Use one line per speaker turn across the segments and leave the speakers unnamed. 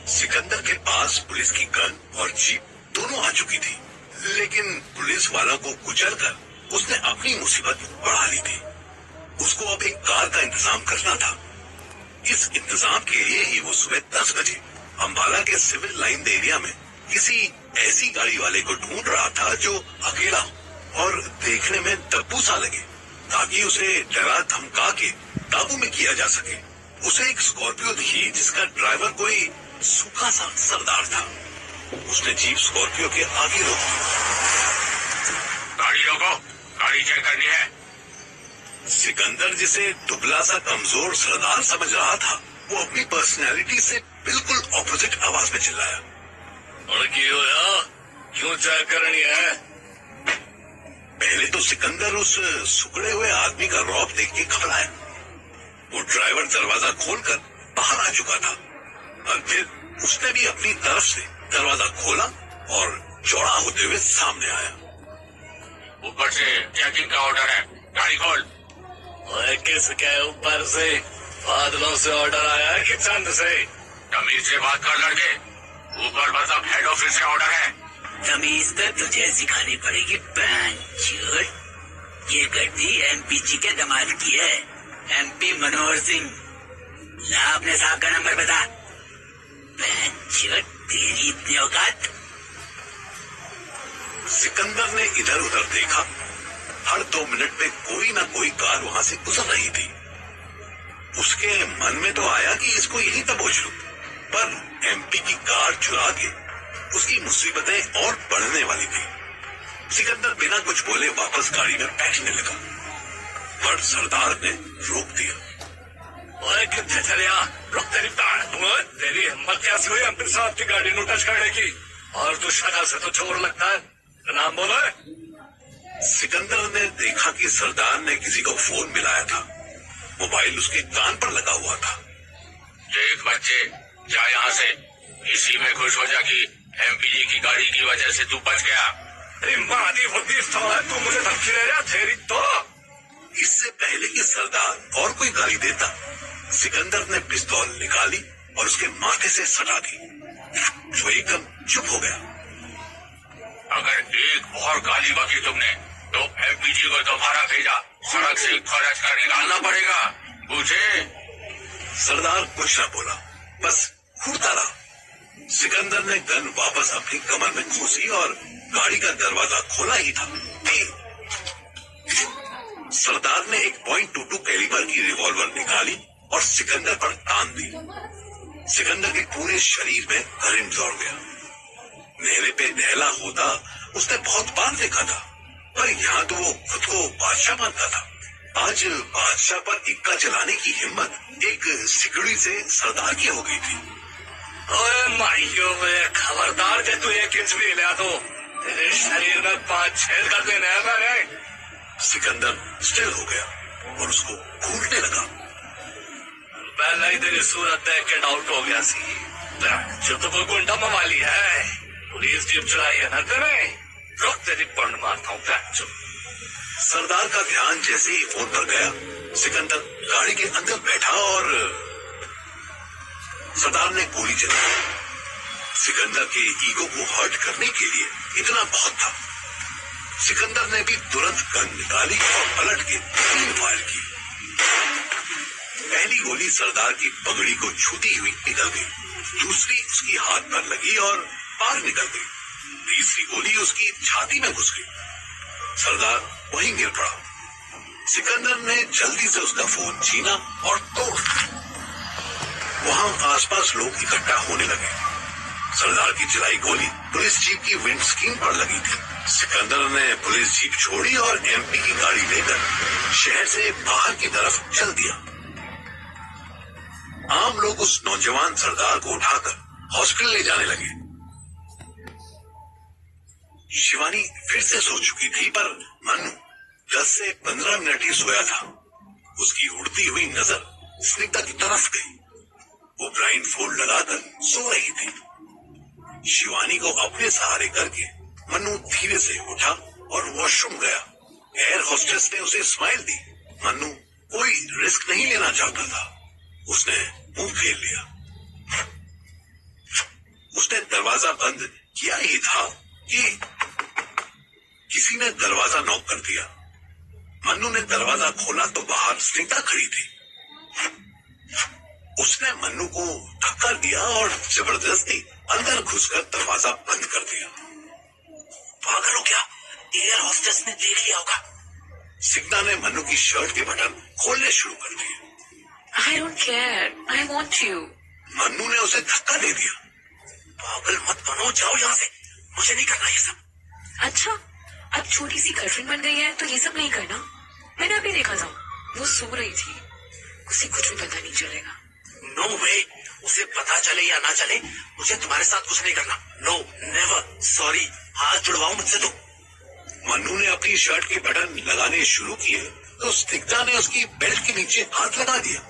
सिकंदर के पास पुलिस की गन और जीप दोनों आ चुकी थी, लेकिन पुलिस वालों को कुचलकर उसने अपनी मुसीबत बढ़ा ली थी। उसको अब एक कार का इंतजाम करना था। इस इंतजाम के लिए ही वो सुबह 10 बजे अंबाला के सिविल लाइन एरिया में किसी ऐसी गाड़ी वाले को ढूंढ रहा था जो अकेला और देखने में दब्बू सा लगे, ताकि उसे डरा धमका के काबू में किया जा सके। उसे एक स्कॉर्पियो दिखी जिसका ड्राइवर कोई सूखा सा सरदार था। उसने जीप स्कॉर्पियो के आगे रोक दी।
गाड़ी रोको, गाड़ी चेक करनी है।
सिकंदर जिसे दुबला सा कमजोर सरदार समझ रहा था, वो अपनी पर्सनैलिटी से बिल्कुल ऑपोजिट आवाज में चिल्लाया।
और क्यों यार, क्यों चेक करनी है?
पहले तो सिकंदर उस सुकड़े हुए आदमी का रौब देख के घबराया। वो ड्राइवर दरवाजा खोलकर बाहर आ चुका था और फिर उसने भी अपनी तरफ से दरवाजा खोला और चौड़ा होते हुए सामने आया।
ऊपर से चेकिंग का ऑर्डर है, गाड़ी खोल।
किसके ऊपर से? बादलों से ऑर्डर आया है कि चंद से?
तमीज से बात कर लड़के, ऊपर मतलब हेड ऑफिस से ऑर्डर है।
तमीज तो तुझे सिखानी पड़ेगी बहनचोद। ये गड्डी एमपीजी के दामाद की है, एमपी मनोहर सिंह। ला अपने साहब का नंबर बता। बहनचोद तेरी इतनी औकात।
सिकंदर ने इधर उधर देखा। हर 2 मिनट में कोई ना कोई कार वहां से गुजर रही थी। उसके मन में तो आया कि इसको यहीं दबोच लूं, पर एमपी की कार चुरा के उसकी मुसीबतें और बढ़ने वाली थी। सिकंदर बिना कुछ बोले वापस गाड़ी में बैठने लगा, पर सरदार ने रोक दिया।
ओए कितने चले आ? रुक, तेरी तेरी हिम्मत कैसी हुई एमपी साहब की गाड़ी ਨੂੰ टच करने की? और तू शक्ल से तो चोर लगता है। नाम बोलो।
सिकंदर ने देखा कि सरदार ने किसी को फोन मिलाया था। मोबाइल उसके कान पर लगा हुआ था।
देख बच्चे, जा यहाँ से। इसी में खुश हो जा कि एमपीजी की गाड़ी की वजह से तू बच गया।
मादी होती तू मुझे धमकी दे रहा तेरी तो।
इससे पहले कि सरदार और कोई गाली देता, सिकंदर ने पिस्तौल निकाली और उसके माथे से सटा दी। वो एकदम चुप हो गया।
अगर एक और गाली बकी तुमने तो एमपीजी को दोबारा भेजा सड़क से खरच कर निकालना पड़ेगा, पूछे?
सरदार कुछ न बोला, बस घूरता रहा। सिकंदर ने गन वापस अपनी कमर में घुसी और गाड़ी का दरवाजा खोला ही था कि सरदार ने एक .22 कैलिबर की रिवॉल्वर निकाली और सिकंदर पर तान दी। सिकंदर के पूरे शरीर में करंट दौड़ गया। नेहरे पे नहला होता उसने बहुत बार देखा था, पर यहाँ तो वो खुद को बादशाह मानता था। आज बादशाह पर इक्का चलाने की हिम्मत एक सिकड़ी से सरदार की हो गई थी।
ओए माइयो में खबरदार के तू 1 इंच भी लिया तो तेरे शरीर में 5 छेद कर देने हैं मैंने।
सिकंदर स्टिल हो गया और उसको घूरने लगा।
पहले ही तेरी सूरत देख के डाउट हो गया सी। जो तो कोई गुंडा मवाली है, पुलिस जीप चलाई है ना तेरे। रुक, तेरी पंड मारता हूँ।
सरदार का ध्यान जैसे ही फोन पर गया, सिकंदर गाड़ी के अंदर बैठा और सरदार ने गोली चलाई। सिकंदर के ईगो को हर्ट करने के लिए इतना बहुत था। सिकंदर ने भी तुरंत गन निकाली और पलट के 3 फायर की। पहली गोली सरदार की पगड़ी को छूती हुई निकल गई, दूसरी उसकी हाथ पर लगी और पार निकल गई, तीसरी गोली उसकी छाती में घुस गई। सरदार वहीं गिर पड़ा। सिकंदर ने जल्दी से उसका फोन छीना और तोड़ दिया। वहां आसपास लोग इकट्ठा होने लगे। सरदार की चलाई गोली पुलिस जीप की विंड स्क्रीन पर लगी थी। सिकंदर ने पुलिस जीप छोड़ी और एमपी की गाड़ी लेकर शहर से बाहर की तरफ चल दिया। आम लोग उस नौजवान सरदार को उठाकर हॉस्पिटल ले जाने लगे। शिवानी फिर से सो चुकी थी, पर मनु 10 से 15 मिनट ही सोया था। उसकी उड़ती हुई नजर स्निग्धा की तरफ गई। वो ब्लाइंड फोल्ड लगाकर सो रही थी। शिवानी को अपने सहारे करके मनु धीरे से उठा और वॉशरूम गया। एयर होस्टेस ने उसे स्माइल दी। मनु कोई रिस्क नहीं लेना चाहता था। उसने मुंह फेर लिया। उसने दरवाजा बंद किया ही था कि किसी ने दरवाजा नॉक कर दिया। मन्नू ने दरवाजा खोला तो बाहर स्निग्धा खड़ी थी। उसने मन्नू को धक्का दिया और जबरदस्ती अंदर घुसकर दरवाजा बंद कर दिया। पागल हो क्या? एयर होस्टेस ने देख लिया होगा। स्निग्धा ने मन्नू की शर्ट के बटन खोलने शुरू कर दिए।
I don't care. I want you.
Mannu ने उसे धक्का दे दिया। पागल मत बनो, जाओ यहाँ से, मुझे नहीं करना ये सब।
अच्छा, अब छोटी सी गर्लफ्रेंड बन गई है तो ये सब नहीं करना। मैंने अभी देखा था, वो सो रही थी, उसे कुछ भी पता नहीं चलेगा।
नो वे, उसे पता चले या ना चले, मुझे तुम्हारे साथ कुछ नहीं करना। नो, नेवर, सॉरी, हाथ जुड़वाओ मुझसे तुम। मन्नू ने अपनी शर्ट के बटन लगाने शुरू किए तो स्निग्धा ने उसकी बेल्ट के नीचे हाथ लगा दिया।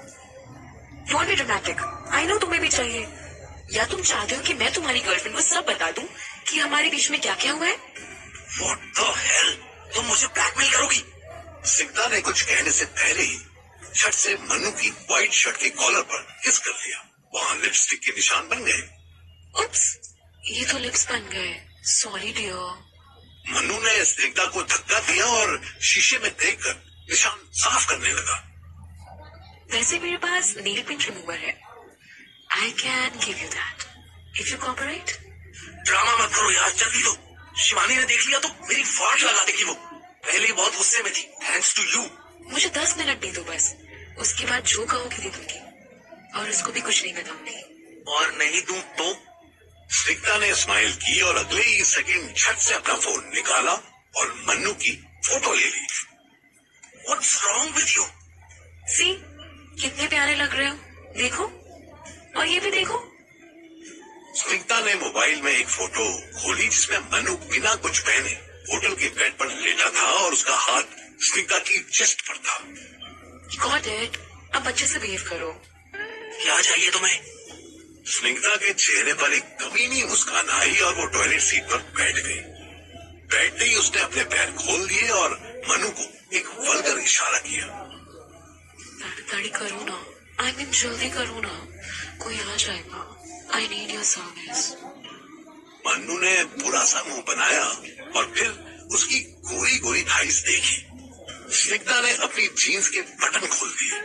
Don't be dramatic. I know तुम्हें भी चाहिए। या तुम चाहते हो कि मैं तुम्हारी गर्लफ्रेंड को सब बता दूं कि हमारे बीच में क्या क्या हुआ है?
What the hell? तुम मुझे ब्लैकमेल करोगी? स्निग्धा ने कुछ कहने से पहले ही झट से मन्नू की व्हाइट शर्ट के कॉलर पर किस कर लिया। वहाँ लिपस्टिक के निशान बन गए।
उप्स, ये तो लिप्स बन गए। Sorry dear.
मन्नू ने स्निग्धा को धक्का दिया और शीशे में देखकर निशान साफ करने लगा।
वैसे मेरे पास नील पेंट रिमूवर है। I can give you that if you cooperate.
Drama मत करो यार, जल्दी दो। शिवानी ने देख लिया तो मेरी फाड़ लगा देगी वो। पहले ही बहुत गुस्से में थी। Thanks to you.
मुझे 10 मिनट दे दो बस, उसके बाद जो कहोगे दे दूंगी और उसको भी कुछ नहीं बताऊंगी।
और नहीं दूं तो? स्निग्धा ने स्माइल की और अगले ही सेकंड झट से अपना फोन निकाला और मन्नू की फोटो ले ली। What's wrong with you?
सी, कितने प्यारे लग रहे हो, देखो, और ये भी देखो।
स्निग्धा ने मोबाइल में एक फोटो खोली जिसमें मन्नू बिना कुछ पहने होटल के बेड पर लेटा था और उसका हाथ स्निग्धा की चेस्ट पर था।
Got it. अब अच्छे से बिहेव करो।
क्या चाहिए तुम्हें? स्निग्धा के चेहरे पर एक कमीनी मुस्कान आई और वो टॉयलेट सीट पर बैठ गई। बैठते ही उसने अपने पैर खोल दिए और मन्नू को एक वल्गर इशारा किया।
ताड़ी करो ना, I mean जल्दी करो ना, कोई आ जाएगा। I need your service.
Mannu ने बुरा सा मुंह बनाया और फिर उसकी गोरी गोरी थाइस देखी। स्निग्धा ने अपनी जीन्स के बटन खोल दिए।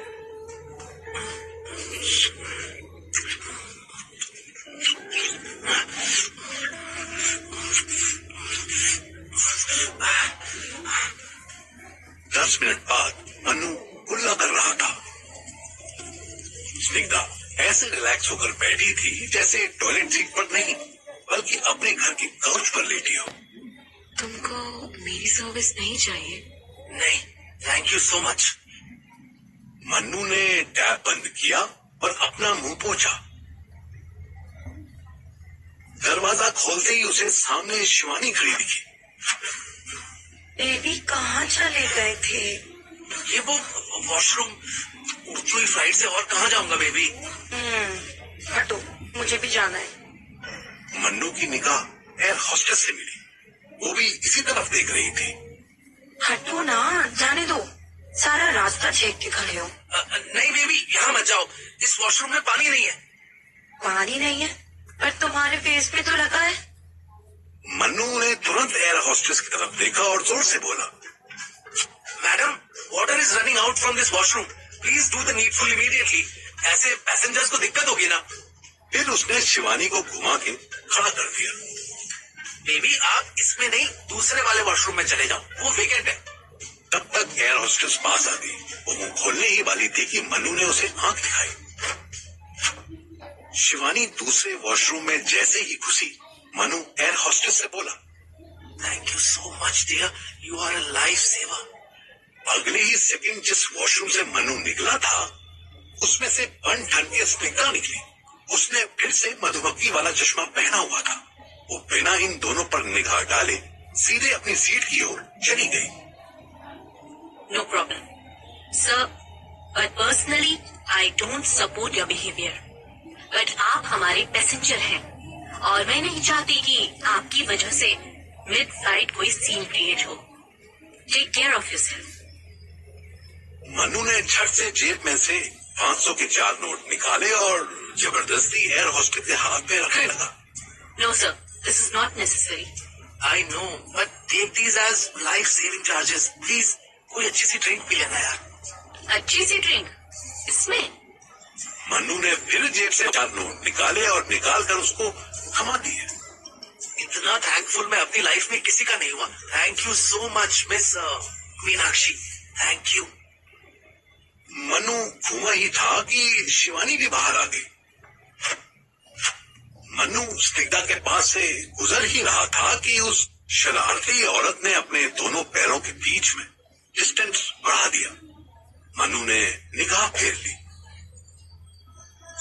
दस मिनट बाद मन्नू कुल्ला कर रहा था। स्निग्धा ऐसे रिलैक्स होकर बैठी थी जैसे टॉयलेट सीट पर नहीं बल्कि अपने घर की काउच पर लेटी हो।
तुमको मेरी सर्विस नहीं चाहिए?
नहीं, thank you so much. Mannu ने टैप बंद किया और अपना मुंह पोंछा। दरवाजा खोलते ही उसे सामने शिवानी खड़ी दिखी।
बेबी कहाँ चले गए थे?
ये वो वॉशरूम, उड़ती हुई फ्लाइट से और कहाँ जाऊंगा बेबी?
हटो, मुझे भी जाना है।
मन्नू की निगाह एयर होस्टेस से मिली। वो भी इसी तरफ देख रही थी।
हटो ना, जाने दो, सारा रास्ता चेक के खड़े हो।
नहीं बेबी, यहाँ मत जाओ, इस वॉशरूम में पानी नहीं है।
पानी नहीं है? पर तुम्हारे फेस पे तो लगा है।
मन्नू ने तुरंत एयर होस्टेस की तरफ देखा और जोर से बोला, madam, water is running out from this washroom, please do the needful immediately. ऐसे पैसेंजर्स को दिक्कत होगी ना। फिर उसने शिवानी को घुमा के खड़ा कर दिया। बेबी आप इसमें नहीं, दूसरे वाले वॉशरूम में चले जाओ, वो वेकेंट है। तब तक एयर होस्टेस पास आ गई। वो मुंह खोलने ही वाली थी कि मन्नू ने उसे आंख दिखाई। शिवानी दूसरे वॉशरूम में जैसे ही घुसी, मनु एयर होस्टेस से बोला, thank you so much dear, you are a life saver. अगले ही सेकंड जिस वॉशरूम से मनु निकला था उसमें से बन ठन के स्निग्धा निकली। उसने फिर से मधुमक्खी वाला चश्मा पहना हुआ था। वो बिना इन दोनों पर निगाह डाले सीधे अपनी सीट की ओर चली गई।
No problem sir, but personally I don't support your behaviour. But आप हमारे पैसेंजर हैं और मैं नहीं चाहती कि आपकी वजह से मिड फ्लाइट कोई सीन क्रिएट हो। Take care of yourself.
Manu ने झट से जेब में से 500 के 4 नोट निकाले और जबरदस्ती एयर होस्टेस के हाथ में रखने लगा।
No sir, this is not necessary.
I know, but take these as life saving charges. Please कोई अच्छी सी ड्रिंक पी लेना यार।
अच्छी सी ड्रिंक इसमें?
मन्नू ने फिर जेब से 4 नोट निकाले और निकाल कर उसको थमा दिए।
इतना थैंकफुल मैं अपनी लाइफ में किसी का नहीं हुआ। Thank you so much miss Meenakshi, thank you.
Mannu घूमा ही था कि शिवानी भी बाहर आ गई। मन्नू स्निग्धा के पास से गुजर ही रहा था कि उस शरारती औरत ने अपने दोनों पैरों के बीच में डिस्टेंस बढ़ा दिया। मन्नू ने निगाह फेर ली।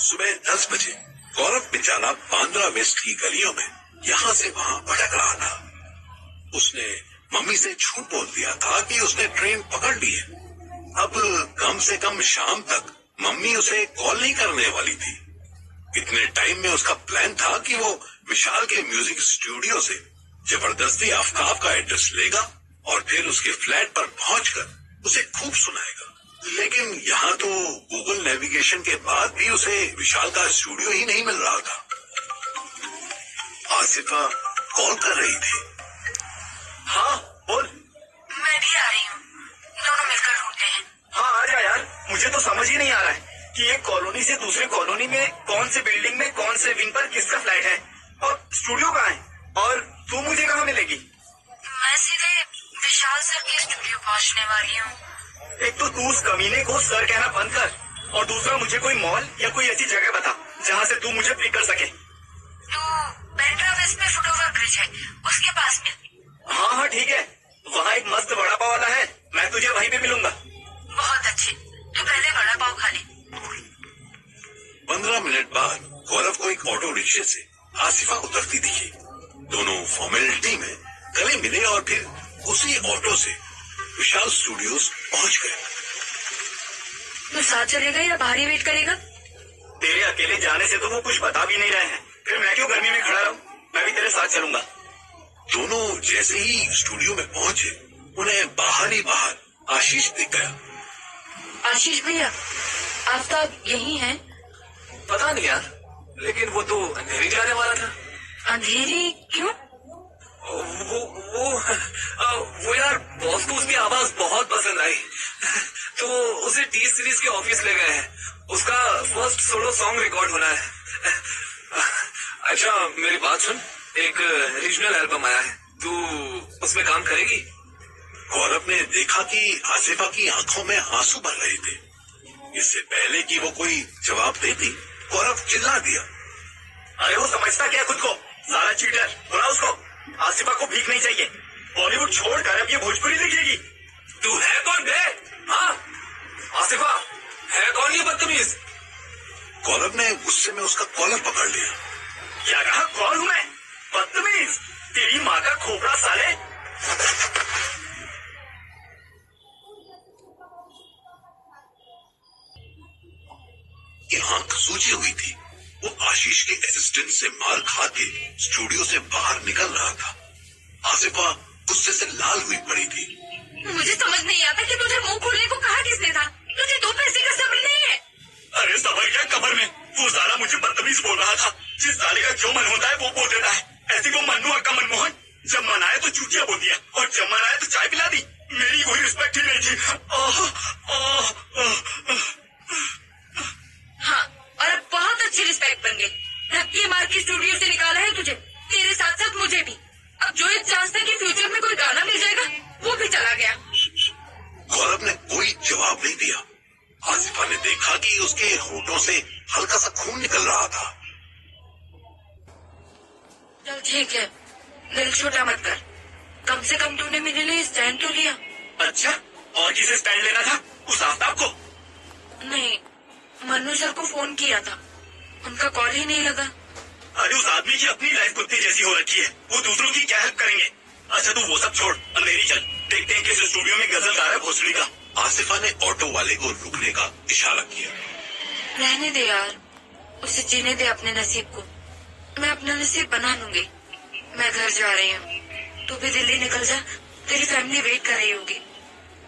सुबह 10 बजे गौरव बेचारा बांद्रा वेस्ट की गलियों में यहां से वहां भटक रहा था। उसने मम्मी से झूठ बोल दिया था कि उसने ट्रेन पकड़ ली है। अब कम से कम शाम तक मम्मी उसे कॉल नहीं करने वाली थी। इतने टाइम में उसका प्लान था कि वो विशाल के म्यूजिक स्टूडियो से जबरदस्ती आफ्ताब का एड्रेस लेगा और फिर उसके फ्लैट पर पहुंचकर उसे खूब सुनाएगा। लेकिन यहाँ तो गूगल नेविगेशन के बाद भी उसे विशाल का स्टूडियो ही नहीं मिल रहा था। आसिफा कॉल कर रही थी।
हाँ बोल।
मैं भी आ रही हूँ, दोनों मिलकर ढूंढते हैं।
हाँ आ जा यार, मुझे तो समझ ही नहीं आ रहा है कि एक कॉलोनी से दूसरे कॉलोनी में कौन से बिल्डिंग में कौन से विंग पर किसका फ्लैट है और स्टूडियो कहाँ है, और तू मुझे कहाँ मिलेगी?
मैं सीधे विशाल सर के स्टूडियो पहुँचने वाली हूँ।
एक तो तू उस कमीने को सर कहना बंद कर, और दूसरा मुझे कोई मॉल या कोई ऐसी जगह बता जहाँ से तू मुझे पिक कर सके।
तो बांद्रा वेस्ट में फुटओवर ब्रिज है, उसके पास मिल।
हाँ हाँ ठीक है, वहाँ एक मस्त वड़ा पाव वाला है, मैं तुझे वहीं पे मिलूंगा।
बहुत अच्छे, तो पहले वड़ा पाव खा ले।
15 मिनट बाद गौरव को एक ऑटो रिक्शे से आसिफा उतरती दिखी। दोनों फॉर्मेलिटी में गले मिले और फिर उसी ऑटो से विशाल स्टूडियोज पहुंच गए।
तू साथ चलेगा या बाहर ही वेट करेगा?
तेरे अकेले जाने से तो वो कुछ बता भी नहीं रहे हैं, फिर मैं क्यों गर्मी में खड़ा रहूं? मैं भी तेरे साथ चलूंगा।
दोनों जैसे ही स्टूडियो में पहुंचे उन्हें बाहर ही बाहर आशीष दिख गया।
आशीष भैया, आफ्ताब यही हैं?
पता नहीं यार, लेकिन वो तो अंधेरी जाने वाला था।
अंधेरी क्यों?
वो यार बॉस को उसकी आवाज बहुत पसंद आई तो उसे टी सीरीज के ऑफिस ले गए हैं। उसका फर्स्ट सोलो सॉन्ग रिकॉर्ड होना है। अच्छा मेरी बात सुन, एक रीजनल एल्बम आया है, तू उसमें काम करेगी?
गौरव ने देखा कि आसिफा की आंखों में आंसू भर रहे थे। इससे पहले कि वो कोई जवाब देती, गौरव चिल्ला दिया।
अरे वो समझता क्या खुद को, सारा चीटर। बुला उसको, आसिफा को भीख नहीं चाहिए। बॉलीवुड छोड़कर अब ये भोजपुरी लिखेगी। तू है कौन बे? हाँ आसिफा है कौन ये बदतमीज?
गौरव ने गुस्से में उसका कॉलर पकड़ लिया।
क्या कहा? कौन हूं मैं? बदतमीज, तेरी माँ का खोपड़ा साले।
की आंख सूजी हुई थी। वो आशीष के असिस्टेंट से मार खा के स्टूडियो से बाहर निकल रहा था। आसिफा गुस्से से लाल हुई पड़ी थी।
मुझे समझ नहीं आता कि तुझे मुंह खोलने को कहा किसने था? तुझे 2 पैसे का सब्र नहीं है?
अरे सबर क्या कमर में, वो साला मुझे बदतमीज बोल रहा था। जिस साले का जो मन होता है वो बोल देता है। ऐसी वो मन्नू अक्का मनमोहन, जब मन आया तो चूतिया बोल दिया और जब मन आया तो चाय पिला दी। मेरी कोई रिस्पेक्ट ही नहीं थी।
हाँ, और अब बहुत अच्छी रिस्पेक्ट बन गई। धक्के मार के स्टूडियो से निकाला है तुझे, तेरे साथ साथ मुझे भी। अब जो एक चांस था कि फ्यूचर में कोई गाना मिल जाएगा, वो भी चला गया।
गौरव ने कोई जवाब नहीं दिया। आसिफा ने देखा कि उसके होठों से हल्का सा खून निकल रहा था।
चल ठीक है, दिल छोटा मत कर। कम से कम तूने मेरे लिए स्टैंड तो लिया।
अच्छा, और किसे स्टैंड लेना था? उस आफ्ताब को?
नहीं, मन्नू सर को फोन किया था, उनका कॉल ही नहीं लगा।
अरे उस आदमी की अपनी लाइफ कुत्ते जैसी हो रखी है, वो दूसरों की क्या हेल्प करेंगे। अच्छा तू वो सब छोड़, अंधेरी चल, देखते हैं किस स्टूडियो में गजल गा रहा है भोसड़ी का।
आसिफा ने ऑटो वाले को रुकने का इशारा किया।
रहने दे यार, उसे जीने दे अपने नसीब को। मैं अपना नसीब बना लूंगी। मैं घर जा रही हूँ, तू भी दिल्ली निकल जा, तेरी फैमिली वेट कर रही होगी।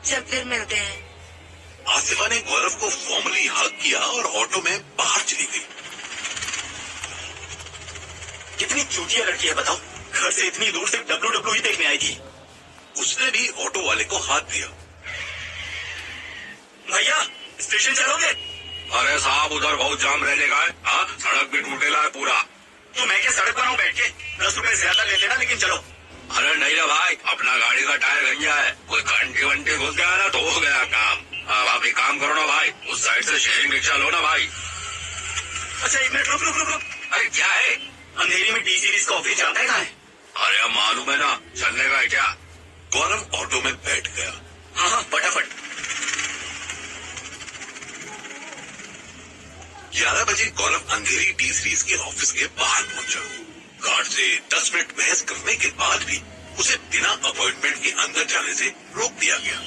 चल फिर मिलते हैं।
आसिफा ने गौरव को फॉर्मली हग किया और ऑटो में बाहर चली गई।
कितनी चूतिया
किसकी है लड़की है बताओ? घर से इतनी दूर से WWE देखने आई थी।
उसने भी ऑटो वाले को हाथ दिया।
भैया स्टेशन चलोगे?
अरे साहब उधर बहुत जाम रहने का है। हाँ सड़क भी टूटेला है पूरा।
तो मैं क्या सड़क बनाऊं बैठ के? 10 रुपए ज्यादा ले लेना, लेकिन चलो।
अरे नहीं रे भाई, अपना गाड़ी का टायर गंजा है, कोई घंटे वंटे घुस गया ना तो हो गया काम। अब आप एक काम करो ना भाई, उस साइड से शेयरिंग रिक्शा लो ना भाई।
अच्छा 1 मिनट रुक रुक रुक रुक।
अरे क्या है?
अंधेरी में टी सीरीज का ऑफिस जाता है कहाँ है?
अरे अब मालूम है ना, चलने का है क्या?
गौरव ऑटो में बैठ गया।
हाँ हाँ फटाफट।
11 बजे गौरव अंधेरी टी सीरीज के ऑफिस के बाहर पहुंचा। गार्ड से 10 मिनट बहस करने के बाद भी उसे बिना अपॉइंटमेंट के अंदर जाने से रोक दिया गया।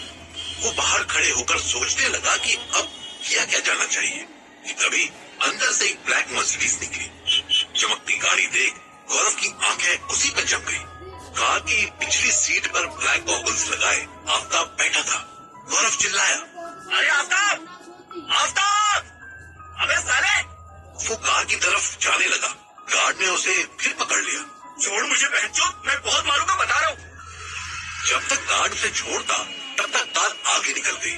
वो बाहर खड़े होकर सोचने लगा कि अब किया क्या जाना चाहिए कि तभी अंदर से एक ब्लैक मर्सिडीज निकली। चमकती गाड़ी देख गौरव की आंखें उसी पर जम गई। कार की पिछली सीट पर ब्लैक गॉगल्स लगाए आफ्ताब बैठा था। गौरव चिल्लाया,
अरे आफ्ताब, आफ्ताब, अबे साले!
वो कार की तरफ जाने लगा। गार्ड ने उसे फिर पकड़ लिया।
छोड़ मुझे बहनचोद, मैं बहुत मारूंगा बता रहा हूँ।
जब तक गार्ड उसे छोड़ता तब तक कार आगे निकल गई।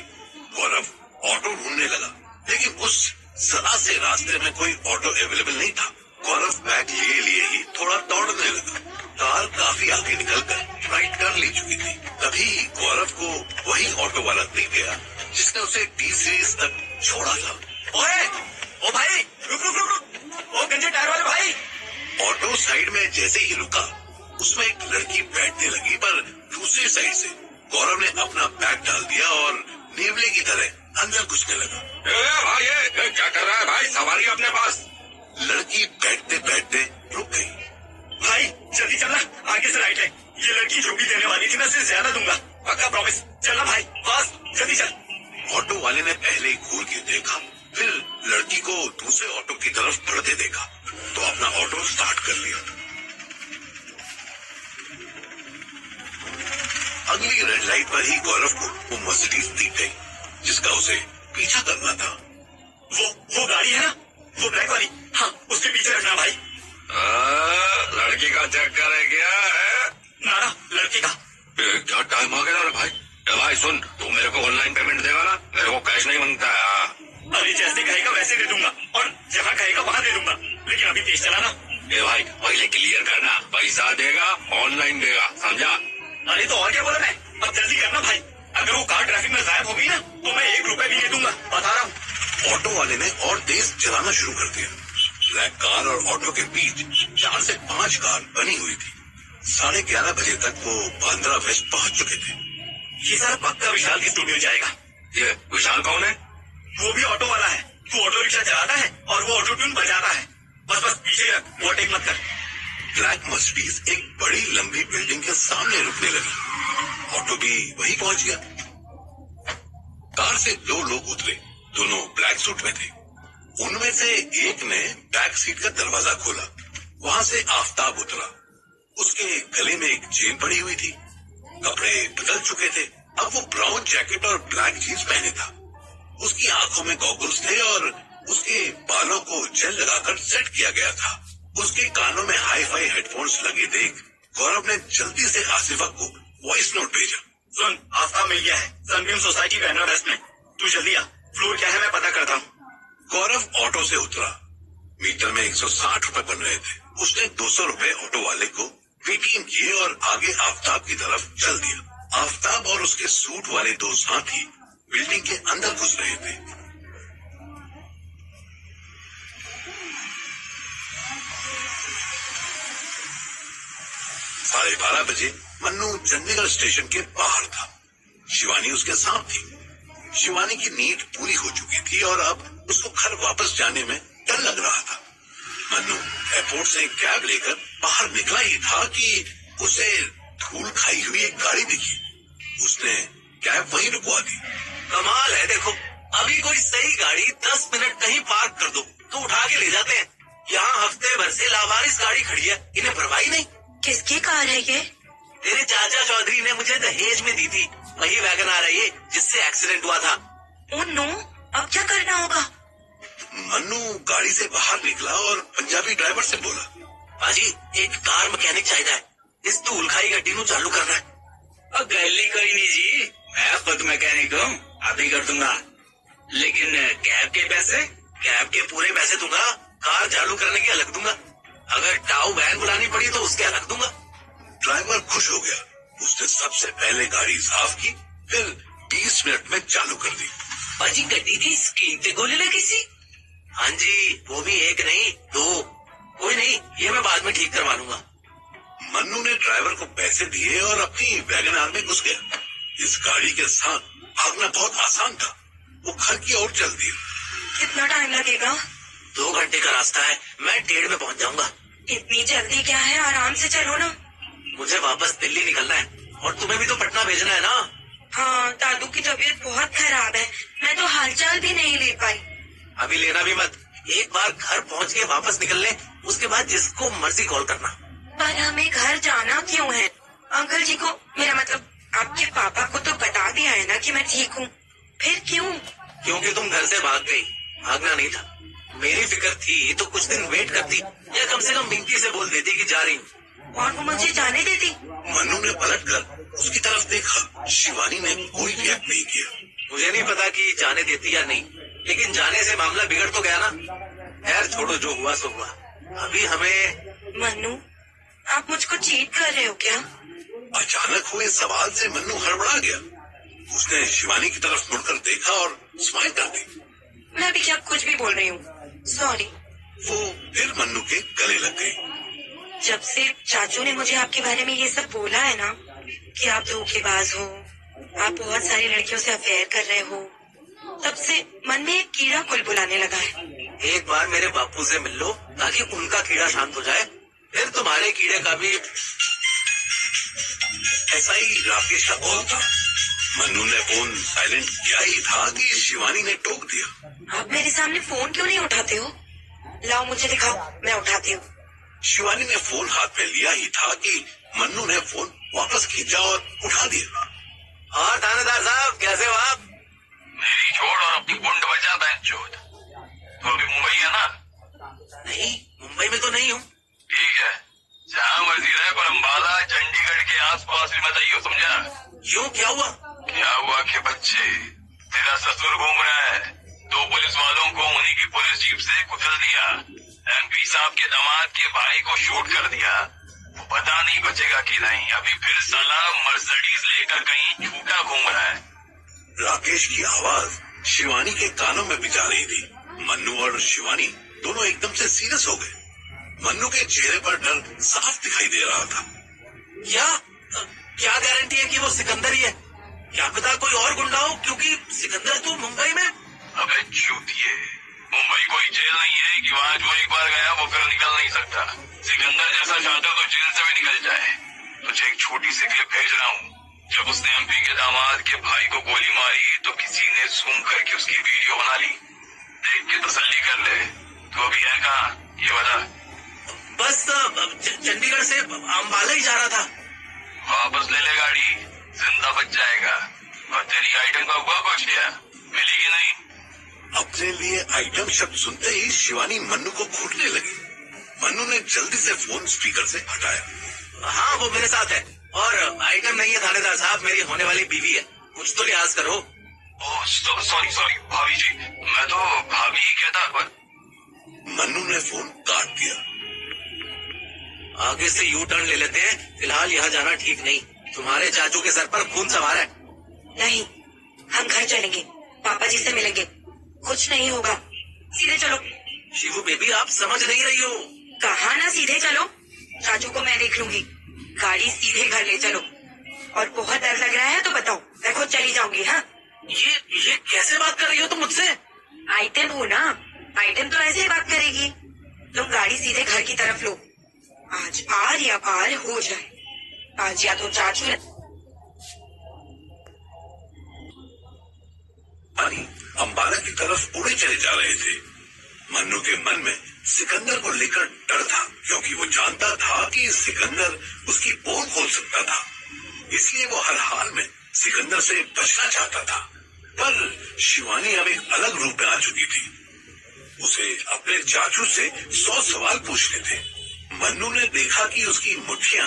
गौरव ऑटो ढूंढने लगा, लेकिन उस जरा से रास्ते में कोई ऑटो अवेलेबल नहीं था। गौरव बैग लिए ही थोड़ा दौड़ने लगा। कार काफी आगे निकलकर राइट टर्न ले चुकी थी। तभी गौरव को वही ऑटो वाला दिख गया जिसने उसे टी सीरीज तक छोड़ा था।
ओए, ओ भाई, रुक रुक रुक रुक, ओ गंजे टायर वाले भाई।
ऑटो साइड में जैसे ही रुका, उसमें एक लड़की बैठने लगी, पर दूसरी साइड से गौरव ने अपना बैग डाल दिया और नेवले की तरह अंदर घुसने लगा।
भाई ये क्या कर रहा है भाई? सवारी अपने पास।
लड़की बैठते बैठते रुक गई।
भाई जल्दी चलना, आगे से राइट है। ये लड़की जो भी देने वाली थी ना, इससे ज्यादा दूंगा, पक्का प्रॉमिस। चलना भाई, बस जल्दी चल।
ऑटो वाले ने पहले ही घूर के देखा, फिर लड़की को दूसरे ऑटो की तरफ बढ़ते देखा तो अपना ऑटो स्टार्ट कर लिया। अगली रेड लाइट पर ही गौरव को वो मर्सिडीज दिख गई जिसका उसे पीछा करना था।
वो गाड़ी है ना, वो ब्लैक वाली, हाँ उसके पीछे रखना भाई।
लड़की का चक्कर है क्या है?
ना लड़की का।
क्या टाइम आ गया रे भाई? भाई सुन, तू मेरे को ऑनलाइन पेमेंट देगा ना, मेरे को कैश नहीं मांगता है।
अरे जैसे कहेगा वैसे दे दूंगा, और जहाँ कहेगा वहाँ दे दूंगा, लेकिन अभी तेज चलाना।
ए भाई पहले क्लियर करना, पैसा देगा ऑनलाइन देगा, समझा?
अरे तो और क्या बोला मैं, अब जल्दी करना भाई। अगर वो कार ट्रैफिक में गायब हो गई ना तो मैं 1 रुपए भी नहीं दूंगा, बता रहा हूँ।
ऑटो वाले ने और तेज चलाना शुरू कर दिया। ब्लैक कार और ऑटो के बीच 4 से 5 कार बनी हुई थी। 11:30 बजे तक वो बांद्रा वेस्ट पहुंच चुके थे।
ये सारा पक्का विशाल की स्टूडियो जाएगा।
ये विशाल कौन है?
वो भी ऑटो वाला है, वो ऑटो रिक्शा चलाता है और वो ऑटो ट्यून बजाता है। बस बस पीछे रख, ओवरटेक मत कर।
ब्लैक मर्सिडीज एक बड़ी लंबी बिल्डिंग के सामने रुकने लगी। ऑटो भी वहीं पहुंच गया। कार से 2 लोग उतरे, दोनों ब्लैक सूट में थे। उनमें से एक ने बैक सीट का दरवाजा खोला। वहां से आफ्ताब उतरा। उसके गले में एक चेन पड़ी हुई थी। कपड़े बदल चुके थे। अब वो ब्राउन जैकेट और ब्लैक जींस पहने था। उसकी आंखों में गॉगल्स थे और उसके बालों को जेल लगाकर सेट किया गया था। उसके कानों में हाई फाई हेडफोन्स लगे देख गौरव ने जल्दी से आसिफा को वॉइस नोट भेजा।
सुन, आफ्ताब मिल गया है, सनबीम सोसाइटी बैनर वेस्ट में। तू जल्दी आ, फ्लोर क्या है मैं पता करता हूँ।
गौरव ऑटो से उतरा। मीटर में 160 रुपए बन रहे थे। उसने 200 रुपए ऑटो वाले को पेटीएम किए और आगे आफ्ताब की तरफ चल दिया। आफ्ताब और उसके सूट वाले 2 साथी बिल्डिंग के अंदर घुस रहे थे। साढ़े 12 बजे मन्नू चंडीगढ़ स्टेशन के बाहर था। शिवानी उसके साथ थी। शिवानी की नींद पूरी हो चुकी थी और अब उसको घर वापस जाने में डर लग रहा था। मन्नू एयरपोर्ट से कैब लेकर बाहर निकला ही था कि उसे धूल खाई हुई एक गाड़ी दिखी। उसने कैब वहीं रुकवा दी।
कमाल है, देखो अभी कोई सही गाड़ी 10 मिनट कहीं पार्क कर दो तो उठा के ले जाते हैं। यहाँ हफ्ते भर से लावारिस गाड़ी खड़ी है, इन्हें परवाही नहीं।
किसकी कार है ये?
तेरे चाचा चौधरी ने मुझे दहेज में दी थी, वही वैगन आ रही है जिससे एक्सीडेंट हुआ था।
ओह नो, अब क्या करना होगा?
मन्नू गाड़ी से बाहर निकला और पंजाबी ड्राइवर से बोला,
पाजी एक कार मैकेनिक चाहिए इस धूल खाई गड्डी नू चालू करना है। गली कोई नहीं जी, मैं खुद मैकेनिक हूँ, अभी कर दूंगा। लेकिन कैब के पैसे? कैब के पूरे पैसे दूंगा, कार चालू करने के अलग दूंगा। अगर टाउ वैन बुलानी पड़ी तो उसके अलग दूंगा।
ड्राइवर खुश हो गया। उसने सबसे पहले गाड़ी साफ की, फिर 20 मिनट में चालू कर दी।
पाजी गड्डी की स्क्रीन पे गोली लगी सी? हाँ जी, वो भी एक नहीं 2। कोई नहीं, ये मैं बाद में ठीक करवा लूंगा।
मन्नू ने ड्राइवर को पैसे दिए और अपनी वैगन आर में घुस गया। इस गाड़ी के साथ भागना बहुत आसान था। वो घर की ओर चल दिया।
कितना टाइम लगेगा?
2 घंटे का रास्ता है, मैं 1:30 में पहुंच जाऊंगा।
इतनी जल्दी क्या है, आराम से चलो ना।
मुझे वापस दिल्ली निकलना है और तुम्हें भी तो पटना भेजना है ना।
हाँ, दादू की तबीयत बहुत खराब है, मैं तो हालचाल भी नहीं ले पाई।
अभी लेना भी मत, एक बार घर पहुंच के वापस निकल ले, उसके बाद जिसको मर्जी कॉल करना।
पर हमें घर जाना क्यों है? अंकल जी को, मेरा मतलब आपके पापा को तो बता दिया है ना कि मैं ठीक हूँ, फिर क्यों?
क्योंकि तुम घर से भाग गई। भागना नहीं था, मेरी फिक्र थी तो कुछ दिन वेट करती या कम से कम बिंकी से बोल देती कि जा रही हूँ।
और वो मुझे जाने देती?
मन्नू ने पलटकर उसकी तरफ देखा। शिवानी ने कोई रिएक्ट नहीं किया।
मुझे नहीं पता कि जाने देती या नहीं, लेकिन जाने से मामला बिगड़ तो गया ना। खैर छोड़ो, जो हुआ सो हुआ। अभी हमें।
मन्नू, आप मुझको चीट कर रहे हो क्या?
अचानक हुए सवाल से मन्नू हड़बड़ा गया। उसने शिवानी की तरफ मुड़कर देखा और स्माइल कर दी।
मैं भी क्या कुछ भी बोल रही हूँ, सॉरी।
वो फिर मन्नू के गले लग गई।
जब से चाचू ने मुझे आपके बारे में ये सब बोला है ना, कि आप धोखेबाज हो, आप बहुत सारी लड़कियों से अफेयर कर रहे हो, तब से मन में एक कीड़ा कुलबुलाने लगा है।
एक बार मेरे बापू से मिल लो ताकि उनका कीड़ा शांत हो जाए, फिर तुम्हारे कीड़े का भी।
ऐसा ही राकेश का कॉल था। मन्नू ने फोन साइलेंट किया ही था कि शिवानी ने टोक दिया।
आप मेरे सामने फोन क्यों नहीं उठाते हो? लाओ मुझे दिखाओ, मैं उठाती हूँ।
शिवानी ने फोन हाथ में लिया ही था कि मन्नू ने फोन वापस खींचा और उठा दिया।
और थानेदार साहब, कैसे हो आप?
मेरी छोड़ और अपनी बुंड बचा बैंचोद। तो अभी मुंबई है ना?
नहीं, मुंबई में तो नहीं हूँ।
ठीक है, जहाँ मर्जी रहे, पर अम्बाला चंडीगढ़ के आसपास भी मत आइयो, समझा?
क्यों, क्या हुआ?
क्या हुआ कि बच्चे, तेरा ससुर घूम रहा है। 2 पुलिस वालों को उन्हीं की पुलिस जीप से कुचल दिया। MP साहब के दामाद के भाई को शूट कर दिया। वो पता नहीं बचेगा कि नहीं। अभी फिर साला मर्सिडीज लेकर कहीं झूठा घूम रहा है।
राकेश की आवाज शिवानी के कानों में पिचा रही थी। मन्नू और शिवानी दोनों एकदम से सीरियस हो गए। मन्नू के चेहरे पर डर साफ दिखाई दे रहा था।
क्या गारंटी है कि वो सिकंदर ही है? क्या पता कोई और गुंडा हो, क्योंकि सिकंदर तो मुंबई में।
अबे चूतिए, मुंबई कोई जेल नहीं है कि वहाँ जो एक बार गया वो फिर निकल नहीं सकता। सिकंदर जैसा चाहता तो जेल से भी निकल जाए। तुझे एक छोटी सी क्लिप भेज रहा हूँ। जब उसने MP के दामाद के भाई को गोली मारी तो किसी ने जूम करके उसकी वीडियो बना ली। देख के तसल्ली कर ले। तो अभी है कहाँ, ये बता।
बस चंडीगढ़ से अम्बाला ही जा रहा था।
वापस ले ले गाड़ी, जिंदा बच जाएगा। और तेरी आइटम का हुआ कुछ क्या, मिली कि नहीं?
अपने लिए आइटम शब्द सुनते ही शिवानी मन्नू को घूरने लगी। मन्नू ने जल्दी से फोन स्पीकर से हटाया।
हाँ, वो मेरे साथ है और आइटम नहीं है थानेदार साहब, मेरी होने वाली बीवी है, कुछ तो लिहाज करो।
ओह सॉरी भाभी जी, मैं तो भाभी ही कहता।
मन्नू ने फोन काट दिया।
आगे से यू टर्न ले लेते हैं, फिलहाल यहाँ जाना ठीक नहीं। तुम्हारे चाचू के सर पर खून सवार है।
नहीं, हम घर चलेंगे, पापा जी से मिलेंगे, कुछ नहीं होगा, सीधे चलो।
शिवू बेबी, आप समझ नहीं रही हो।
कहा ना सीधे चलो, चाचू को मैं देख लूंगी। गाड़ी सीधे घर ले चलो। और बहुत डर लग रहा है तो बताओ, मैं खुद चली जाऊंगी। हाँ,
ये कैसे बात कर रही हो तुम मुझसे?
आइटम हो ना, आइटम तो ऐसे ही बात करेगी। तुम गाड़ी सीधे घर की तरफ लो। आज आर या पार हो जाए। आज या तो चाचू
अम्बाला की तरफ उड़े चले जा रहे थे। मन्नू के मन में सिकंदर को लेकर डर था, क्योंकि वो जानता था कि सिकंदर उसकी पोल खोल सकता था। इसलिए वो हर हाल में सिकंदर से बचना चाहता था। पर शिवानी अब एक अलग रूप में आ चुकी थी। उसे अपने चाचू से 100 सवाल पूछने थे। मन्नू ने देखा कि उसकी मुट्ठियां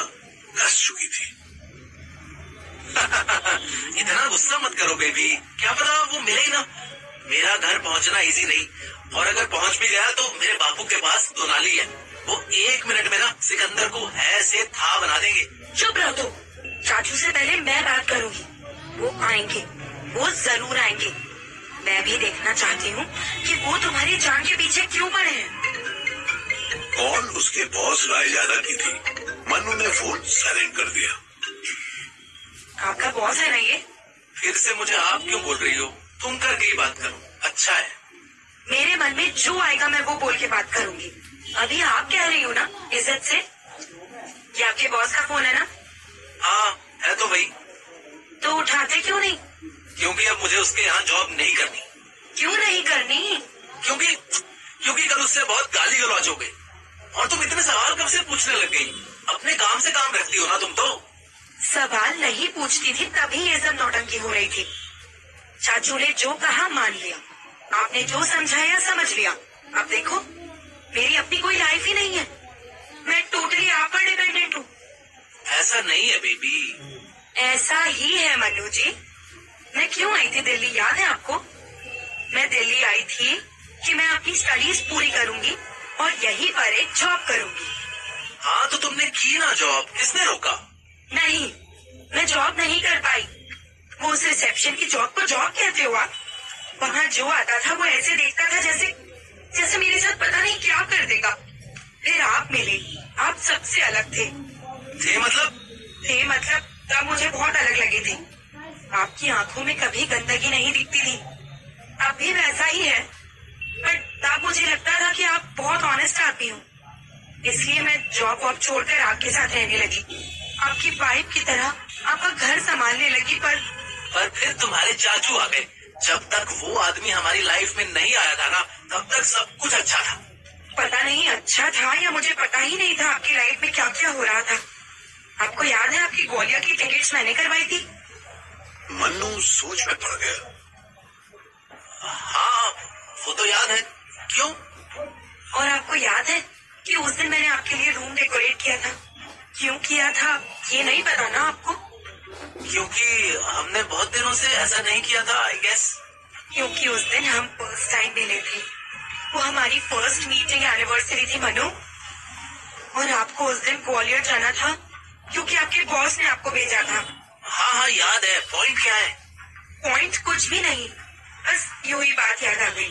कस चुकी थी।
इतना गुस्सा मत करो बेबी, क्या पता वो मिले ही ना। मेरा घर पहुंचना इजी नहीं, और अगर पहुंच भी गया तो मेरे बापू के पास दोनाली है, वो 1 मिनट में ना सिकंदर को ऐसे था बना देंगे।
चुप रहो तो, चाचू से पहले मैं बात करूंगी। वो आएंगे, वो जरूर आएंगे। मैं भी देखना चाहती हूँ कि वो तुम्हारी जान के पीछे क्यों पड़े हैं।
कॉल उसके बॉस रायजादा की थी। मन्नू ने फोन साइलेंट कर दिया।
आपका बॉस है ना ये?
फिर से मुझे आप क्यों बोल रही हो? तुम करके ही बात करो, अच्छा है।
मेरे मन में जो आएगा मैं वो बोल के बात करूंगी। अभी आप कह रही हो ना इज्जत से? ये आपके बॉस का फोन है ना?
हाँ है तो भाई।
तो उठाते क्यों नहीं?
क्योंकि अब मुझे उसके यहाँ जॉब नहीं करनी।
क्यों नहीं करनी?
क्योंकि कल उससे बहुत गाली गलौज हो गई, और तुम इतने सवाल कब से पूछने लग गई? अपने काम से काम रखती हो ना तुम तो।
सवाल नहीं पूछती थी तभी ये सब नौटंकी हो रही थी। चाचू ने जो कहा मान लिया, आपने जो समझाया समझ लिया। अब देखो मेरी अपनी कोई लाइफ ही नहीं है, मैं टोटली आप पर डिपेंडेंट हूँ।
ऐसा नहीं है बेबी।
ऐसा ही है मन्नू जी। मैं क्यों आई थी दिल्ली याद है आपको? मैं दिल्ली आई थी कि मैं अपनी स्टडीज पूरी करूंगी और यहीं पर एक जॉब करूंगी।
हाँ तो तुमने की ना जॉब, किसने रोका?
नहीं, मैं जॉब नहीं कर पाई। वो उस रिसेप्शन की जॉब को जॉब कहते हो आप? वहाँ जो आता था वो ऐसे देखता था जैसे मेरे साथ पता नहीं क्या कर देगा। फिर आप मिले, आप सबसे अलग थे। मतलब तब मुझे बहुत अलग लगे थे। आपकी आंखों में कभी गंदगी नहीं दिखती थी, अब भी वैसा ही है। पर तब मुझे लगता था कि आप बहुत ऑनेस्ट आदमी हो, इसलिए मैं जॉब वॉब छोड़कर आपके साथ रहने लगी, आपकी वाइफ की तरह आपका घर संभालने लगी। पर
फिर तुम्हारे चाचू आ गए। जब तक वो आदमी हमारी लाइफ में नहीं आया था ना, तब तक सब कुछ अच्छा था।
पता नहीं अच्छा था या मुझे पता ही नहीं था आपकी लाइफ में क्या क्या हो रहा था। आपको याद है आपकी ग्वालियर की टिकट्स मैंने करवाई थी?
मन्नू सोच में पड़ गया।
हाँ वो तो याद है। क्यों?
और आपको याद है कि उस दिन मैंने आपके लिए रूम डेकोरेट किया था? क्यों किया था ये नहीं पता ना आपको?
क्योंकि हमने बहुत दिनों से ऐसा नहीं किया था आई गेस।
क्योंकि उस दिन हम फर्स्ट टाइम मिले थे, वो हमारी फर्स्ट मीटिंग एनिवर्सरी थी मनु। और आपको उस दिन ग्वालियर जाना था क्योंकि आपके बॉस ने आपको भेजा था।
हाँ याद है। पॉइंट क्या है?
पॉइंट कुछ भी नहीं, बस यूं ही बात याद आ गई।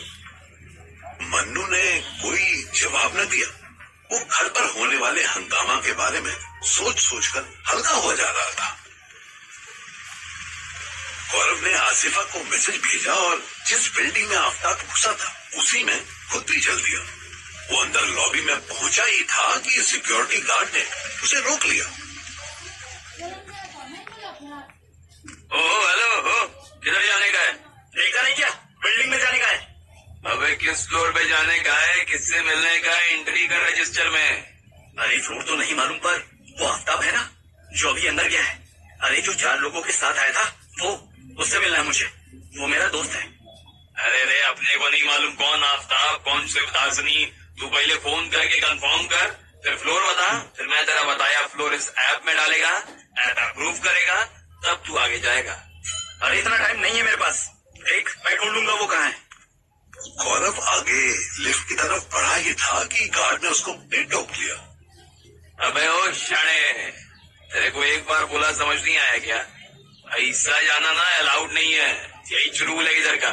मन्नू ने कोई जवाब न दिया। वो घर पर होने वाले हंगामा के बारे में सोच कर हल्का हो जा रहा था। गौरव ने आसिफा को मैसेज भेजा और जिस बिल्डिंग में आफ्ताब घुसा था उसी में खुद भी चल दिया। वो अंदर लॉबी में पहुंचा ही था कि सिक्योरिटी गार्ड ने उसे रोक लिया।
हेलो, किधर जाने का है?
देखा नहीं क्या? बिल्डिंग में जाने का है।
अबे किस फ्लोर पे जाने का है? किससे मिलने का है? एंट्री कर रजिस्टर में।
अरे फ्लोर तो नहीं मालूम, पर वो आफ्ताब है ना जो अभी अंदर गया है। अरे जो 4 लोगों के साथ आया था वो, उससे मिलना है मुझे। वो मेरा दोस्त है।
अरे रे, अपने को नहीं मालूम कौन आफ्ताब कौन शिवदासनी। तू पहले फोन करके कंफर्म कर, फिर फ्लोर बता, फिर मैं तेरा बताया फ्लोर इस ऐप में डालेगा, ऐप अप्रूव करेगा, तब तू आगे जाएगा।
अरे इतना टाइम नहीं है मेरे पास, एक मैं ढूंढ लूंगा वो कहाँ है।
गौरव आगे लिफ्ट की तरफ बढ़ा ही था कि गार्ड ने उसको टोक लिया।
अबे ओ शाणे, तेरे को एक बार बोला समझ नहीं आया क्या? ऐसा जाना ना अलाउड नहीं है, यही रूल है इधर का।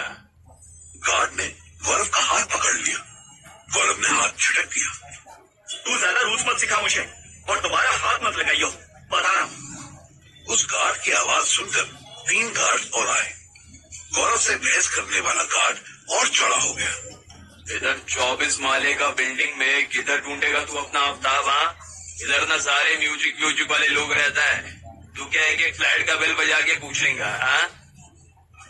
गार्ड ने गौरव का हाथ पकड़ लिया। गौरव ने हाथ झटक दिया।
तू ज्यादा रूल्स मत सिखा मुझे, और दोबारा हाथ मत लगाइयो, बता रहा हूँ।
उस गार्ड की आवाज सुनकर 3 गार्ड और आए। गौरव से बहस करने वाला गार्ड और चौड़ा हो गया।
इधर 24 माले का बिल्डिंग में किधर ढूंढेगा तू अपना आफ्ताब? हाँ, इधर ना सारे म्यूजिक वाले लोग रहता है। तू क्या एक फ्लैट का बिल बजा के पूछेगा? हाँ,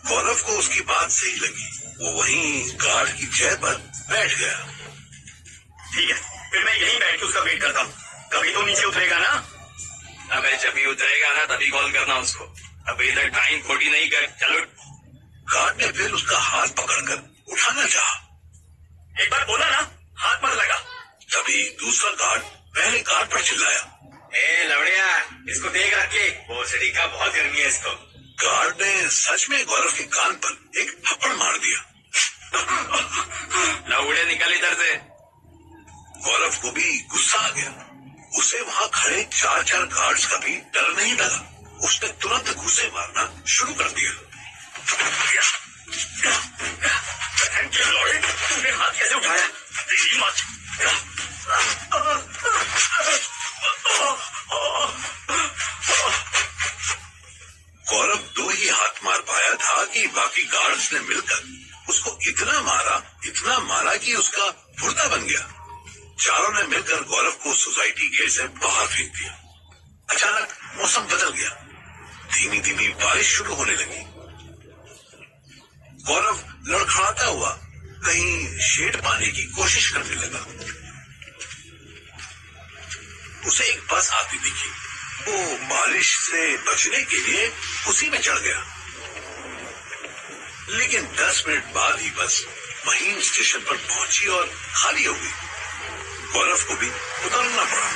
गौरव को उसकी बात सही लगी। वो वहीं गार्ड की चेयर पर बैठ गया।
ठीक है, फिर मैं यहीं बैठ के उसका वेट करता हूँ। कभी तो नीचे उतरेगा ना?
अबे जब भी उतरेगा ना तभी कॉल करना उसको। अब इधर टाइम खोटी नहीं कर, चलो।
गार्ड ने फिर उसका हाथ पकड़कर उठाना चाहा।
एक बार बोला ना, हाथ मत लगा।
तभी दूसरा गार्ड पहले कार पर चिल्लाया,
ए लवड़िया, इसको देख रखे, भोसड़ी का बहुत गर्मी है इसको।
गार्ड ने सच में गौरव के कान पर एक थप्पड़ मार दिया।
लवड़े निकल इधर से।
गौरव को भी गुस्सा आ गया। उसे वहां खड़े 4 गार्ड्स का भी डर नहीं लगा। उसने तुरंत घुसे मारना शुरू कर दिया।
तूने हाथ कैसे उठाया?
गौरव 2 ही हाथ मार पाया था कि बाकी गार्ड्स ने मिलकर उसको इतना मारा कि उसका मुर्दा बन गया। चारों ने मिलकर गौरव को सोसाइटी गेट से बाहर फेंक दिया। अचानक मौसम बदल गया। धीमी धीमी बारिश शुरू होने लगी। गौरव लड़खड़ाता हुआ कहीं शेड पाने की कोशिश करने लगा। उसे एक बस आती दिखी। वो बारिश से बचने के लिए उसी में चढ़ गया। लेकिन 10 मिनट बाद ही बस महीम स्टेशन पर पहुंची और खाली हो गई। गौरव को भी उतरना पड़ा।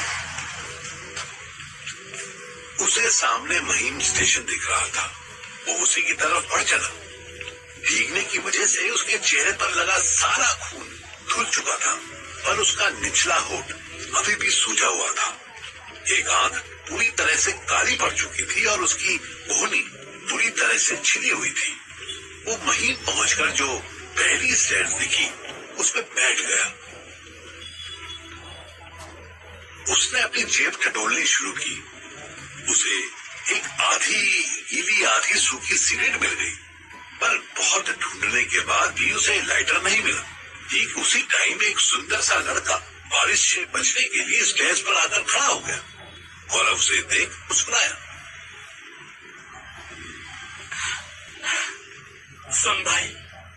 उसे सामने महीम स्टेशन दिख रहा था। वो उसी की तरफ बढ़ चला। भीगने की वजह से उसके चेहरे पर लगा सारा खून धुल चुका था, पर उसका निचला होठ अभी भी सूजा हुआ था। एक आंख पूरी तरह से काली पड़ चुकी थी और उसकी कोहनी पूरी तरह से छिली हुई थी। वो महीम पहुंचकर जो पहली स्टेयर्स दिखी उस पर बैठ गया। उसने अपनी जेब टटोलनी शुरू की। उसे एक आधी गीली आधी सूखी सिगरेट मिल गई, पर बहुत ढूंढने के बाद भी उसे लाइटर नहीं मिला। ठीक उसी टाइम एक सुंदर सा लड़का बारिश से बचने के लिए स्टेज पर आकर खड़ा हो गया। गौरव उसे देख मुस्कुराया।
सुन भाई,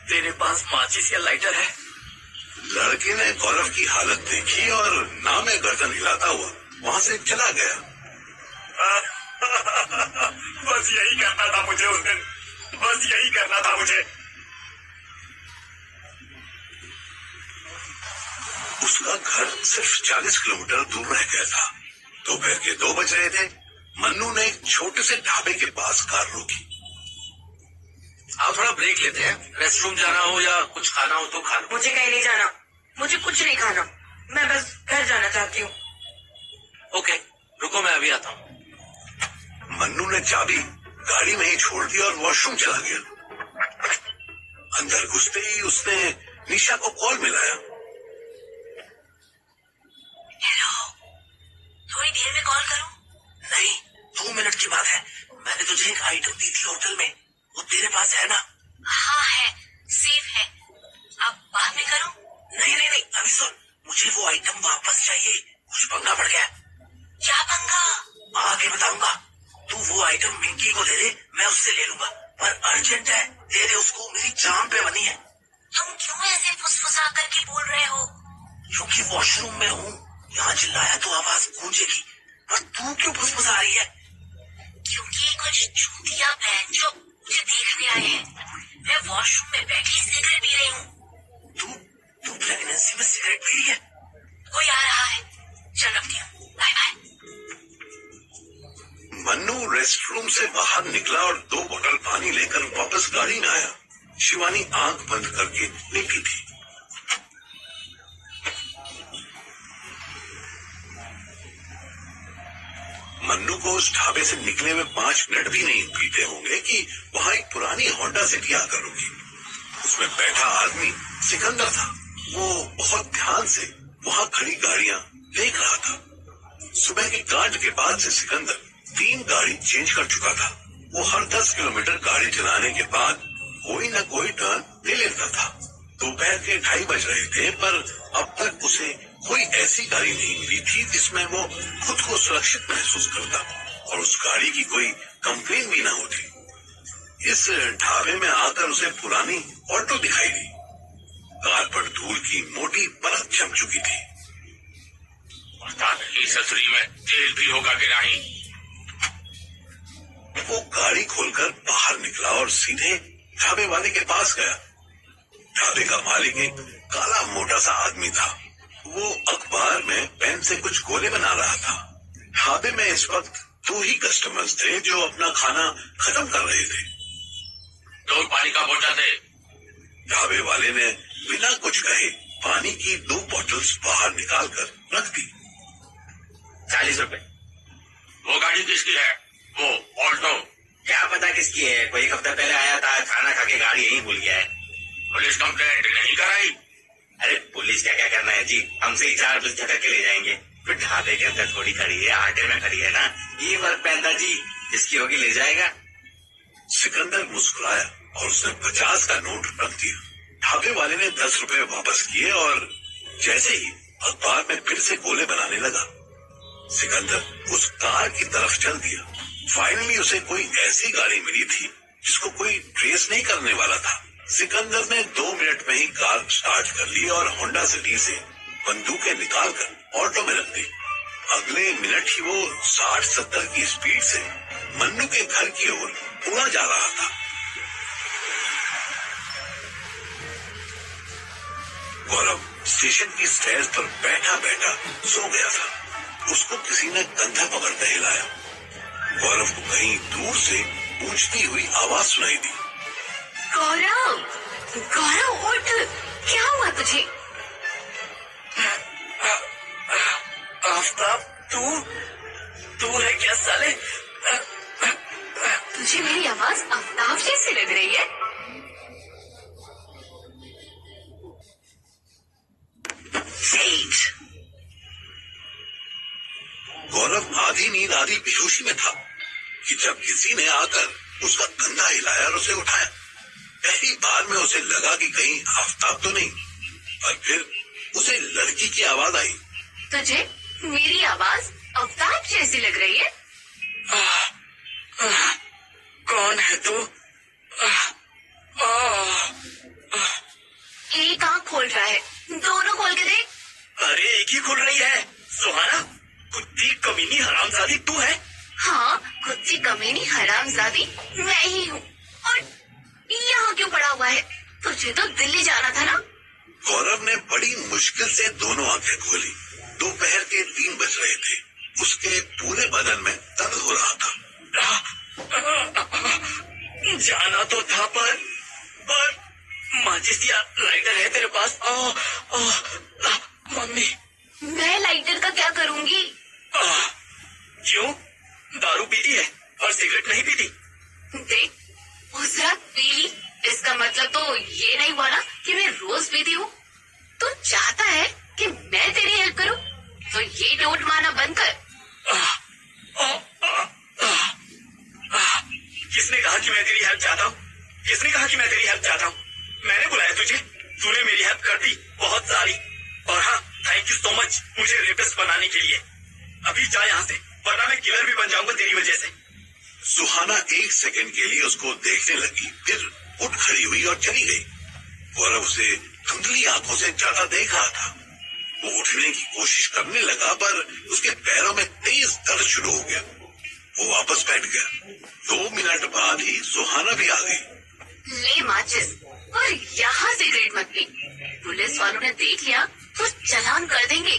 तेरे पास माचिस या लाइटर है?
लड़के ने गौरव की हालत देखी और नाम में गर्दन हिलाता हुआ वहां से चला गया।
बस यही करना था मुझे उस दिन, बस यही करना था मुझे।
उसका घर सिर्फ 40 किलोमीटर दूर रह गया था। दोपहर के 2 बज रहे थे। मन्नू ने एक छोटे से ढाबे के पास कार रोकी।
आप थोड़ा ब्रेक लेते हैं। रेस्टरूम जाना हो या कुछ खाना हो तो खा लो।
मुझे कहीं नहीं जाना, मुझे कुछ नहीं खाना, मैं बस घर जाना चाहती हूँ।
ओके, रुको मैं अभी आता हूँ।
मन्नू ने चाबी गाड़ी में ही छोड़ दी और वॉशरूम चला गया। अंदर घुसते ही उसने निशा को कॉल मिलाया।
हेलो, थोड़ी देर में कॉल करूं?
नहीं, 2 मिनट की बात है। मैंने तुझे एक आइटम दी थी होटल में, वो तेरे पास है ना?
हाँ है, सेफ है। अब बाद में करूं?
नहीं, अभी सुन, मुझे वो आइटम वापस चाहिए। कुछ पंगा पड़ गया।
क्या पंगा?
आगे बताऊंगा। तू वो आइटम मिंकी को दे दे, मैं उससे ले लूंगा, पर अर्जेंट है। दे दे उसको, मेरी जान पे बनी है।
तुम क्यों ऐसे फुसफुसा करके बोल रहे हो?
क्योंकि वॉशरूम में हूँ। यहाँ चिल्लाया तो आवाज गूंजेगी, पर तू क्यों फुसफुसा रही है?
क्योंकि कुछ चूतिया बहन जो मुझे देखने आए हैं। मैं वॉशरूम में बैठी सिगरेट पी रही हूँ।
तू प्रेगनेंसी में सिगरेट पी रही है?
कोई आ रहा है, चल रखती हूँ, बाय बाय।
मन्नू रेस्टरूम से बाहर निकला और 2 बोतल पानी लेकर वापस गाड़ी में आया। शिवानी आंख बंद करके लेटी थी। मन्नू को उस ढाबे से निकले हुए 5 मिनट भी नहीं बीते होंगे कि वहां एक पुरानी होंडा सिटी आकर रुकी। उसमें बैठा आदमी सिकंदर था। वो बहुत ध्यान से वहां खड़ी गाड़ियां देख रहा था। सुबह के कांड के बाद से सिकंदर 3 गाड़ी चेंज कर चुका था। वो हर 10 किलोमीटर गाड़ी चलाने के बाद कोई न कोई टर्न ले लेता था। दोपहर के 2:30 बज रहे थे, पर अब तक उसे कोई ऐसी गाड़ी नहीं मिली थी जिसमें वो खुद को सुरक्षित महसूस करता और उस गाड़ी की कोई कंप्लेन भी ना होती। इस ढाबे में आकर उसे पुरानी ऑटो दिखाई दी। कार पर धूल की मोटी परत जम चुकी थी।
ससुरी में तेल भी होगा कि नहीं?
वो गाड़ी खोलकर बाहर निकला और सीधे ढाबे वाले के पास गया। ढाबे का मालिक एक काला मोटा सा आदमी था। वो अखबार में पेन से कुछ गोले बना रहा था। ढाबे में इस वक्त 2 ही कस्टमर्स थे जो अपना खाना खत्म कर रहे थे।
2 पानी का बोतल दे।
ढाबे वाले ने बिना कुछ कहे पानी की 2 बॉटल्स बाहर निकाल कर रख दी।
40 रुपए।
वो गाड़ी किसकी है? वो ऑल्टो।
क्या पता किसकी है, कोई 1 हफ्ता पहले आया था, खाना खा के गाड़ी यहीं भूल गया है।
पुलिस कंप्लेंट नहीं कराई?
अरे पुलिस क्या क्या करना है जी, हमसे ही 4 बजे झटक के ले जाएंगे। फिर ढाबे के अंदर थोड़ी खड़ी है, आटे में खड़ी है ना, ये फर्क पैदा जी, जिसकी होगी ले जाएगा।
सिकंदर मुस्कुराया और उसने 50 का नोट रख दिया। ढाबे वाले ने 10 रुपए वापस किए और जैसे ही अखबार में फिर से गोले बनाने लगा, सिकंदर उस कार की तरफ चल दिया। फाइनली उसे कोई ऐसी गाड़ी मिली थी जिसको कोई ट्रेस नहीं करने वाला था। सिकंदर ने 2 मिनट में ही कार स्टार्ट कर ली और होंडा सिटी से बंदूकें निकालकर ऑटो में रख दी। अगले मिनट ही वो 60-70 की स्पीड से मन्नू के घर की ओर उड़ा जा रहा था। गौरव स्टेशन की स्टेयर्स पर बैठा बैठा सो गया था। उसको किसी ने कंधा पकड़कर हिलाया। गौरव को कहीं दूर से पूछती हुई आवाज सुनाई दी।
गौरव, गौरव उठ, क्या हुआ तुझे?
आफ्ताब, तू है क्या साले?
तुझे मेरी आवाज आफ्ताब जैसी लग रही है।
गौरव आधी नींद आधी बेहोशी में था कि जब किसी ने आकर उसका कंधा हिलाया और उसे उठाया। पहली बार में उसे लगा कि कहीं आफ्ताब तो नहीं, और फिर उसे लड़की की आवाज आई।
तुझे मेरी आवाज आफ्ताब जैसी लग रही है?
कौन है तू?
एक आंख खोल रहा है, दोनों खोल के देख।
अरे एक ही खोल रही है। सुहाना, कुत्ती कमीनी हरामजादी तू है?
हाँ, कुत्ती कमीनी हरामजादी मैं ही हूँ। और यहाँ क्यों पड़ा हुआ है? तुझे तो दिल्ली जाना था ना?
गौरव ने बड़ी मुश्किल से दोनों आंखें खोली। दोपहर के 3 बज रहे थे। उसके पूरे बदन में दर्द हो रहा था।
जाना तो था पर माचिस या लाइटर है तेरे पास? मम्मी,
मैं लाइटर का क्या करूँगी?
क्यों? दारू पीती है और सिगरेट नहीं पीती?
देख, उस रात पी ली, इसका मतलब तो ये नहीं हुआ ना कि मैं रोज पीती हूँ। तू चाहता है कि मैं तेरी हेल्प करूँ, तो ये नोट मारना बंद कर।
किसने कहा कि मैं तेरी हेल्प चाहता हूँ? किसने कहा कि मैं तेरी हेल्प चाहता हूँ? मैंने बुलाया तुझे, तूने मेरी हेल्प कर दी, बहुत सारी। और हाँ, थैंक यू सो मच मुझे रेपिस्ट बनाने के लिए। अभी जा यहाँ से, वरना मैं किलर भी बन जाऊंगा तेरी वजह से।
सुहाना 1 सेकंड के लिए उसको देखने लगी, फिर उठ खड़ी हुई और चली गई। गौरव उसे धुंधली आंखों से जाता देख रहा था। वो उठने की कोशिश करने लगा, पर उसके पैरों में तेज दर्द शुरू हो गया। वो वापस बैठ गया। 2 मिनट बाद ही सुहाना भी आ गई।
ले माचिस, और यहाँ सिगरेट मत पी। पुलिस वालों ने देख लिया तो चालान कर देंगे।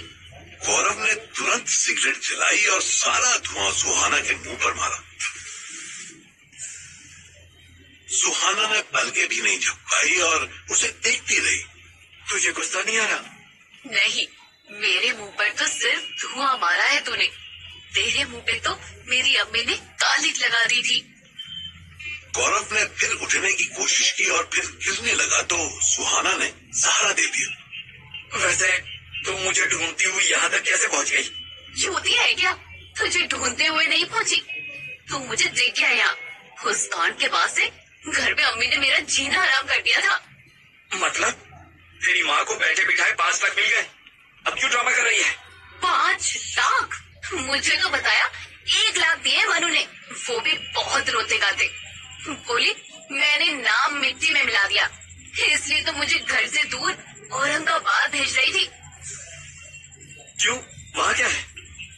गौरव ने तुरंत सिगरेट जलाई और सारा धुआं सुहाना के मुंह पर मारा। सुहाना ने पलके भी नहीं झपकाई और उसे देखती रही।
तुझे गुस्सा नहीं आ रहा?
नहीं, मेरे मुंह पर तो सिर्फ धुआं मारा है तूने। तेरे मुंह पे तो मेरी अम्मी ने कालिक लगा दी थी।
गौरव ने फिर उठने की कोशिश की और फिर गिरने लगा तो सुहाना ने सहारा दे दिया।
वैसे तुम मुझे ढूंढती हुई यहाँ तक कैसे पहुँच गई?
चूती है क्या? तुझे ढूंढते हुए नहीं पहुँची, तू मुझे देख के आया। उस कांड के बाद से घर में अम्मी ने मेरा जीना हराम कर दिया था।
मतलब तेरी माँ को बैठे बिठाए 5 लाख मिल गए, अब क्यों ड्रामा कर रही है?
5 लाख? मुझे तो बताया 1 लाख दिए मनु ने, वो भी बहुत रोते गाते। बोली मैंने नाम मिट्टी में मिला दिया, इसलिए तो मुझे घर से दूर औरंगाबाद भेज रही थी।
क्यों, वहाँ क्या है?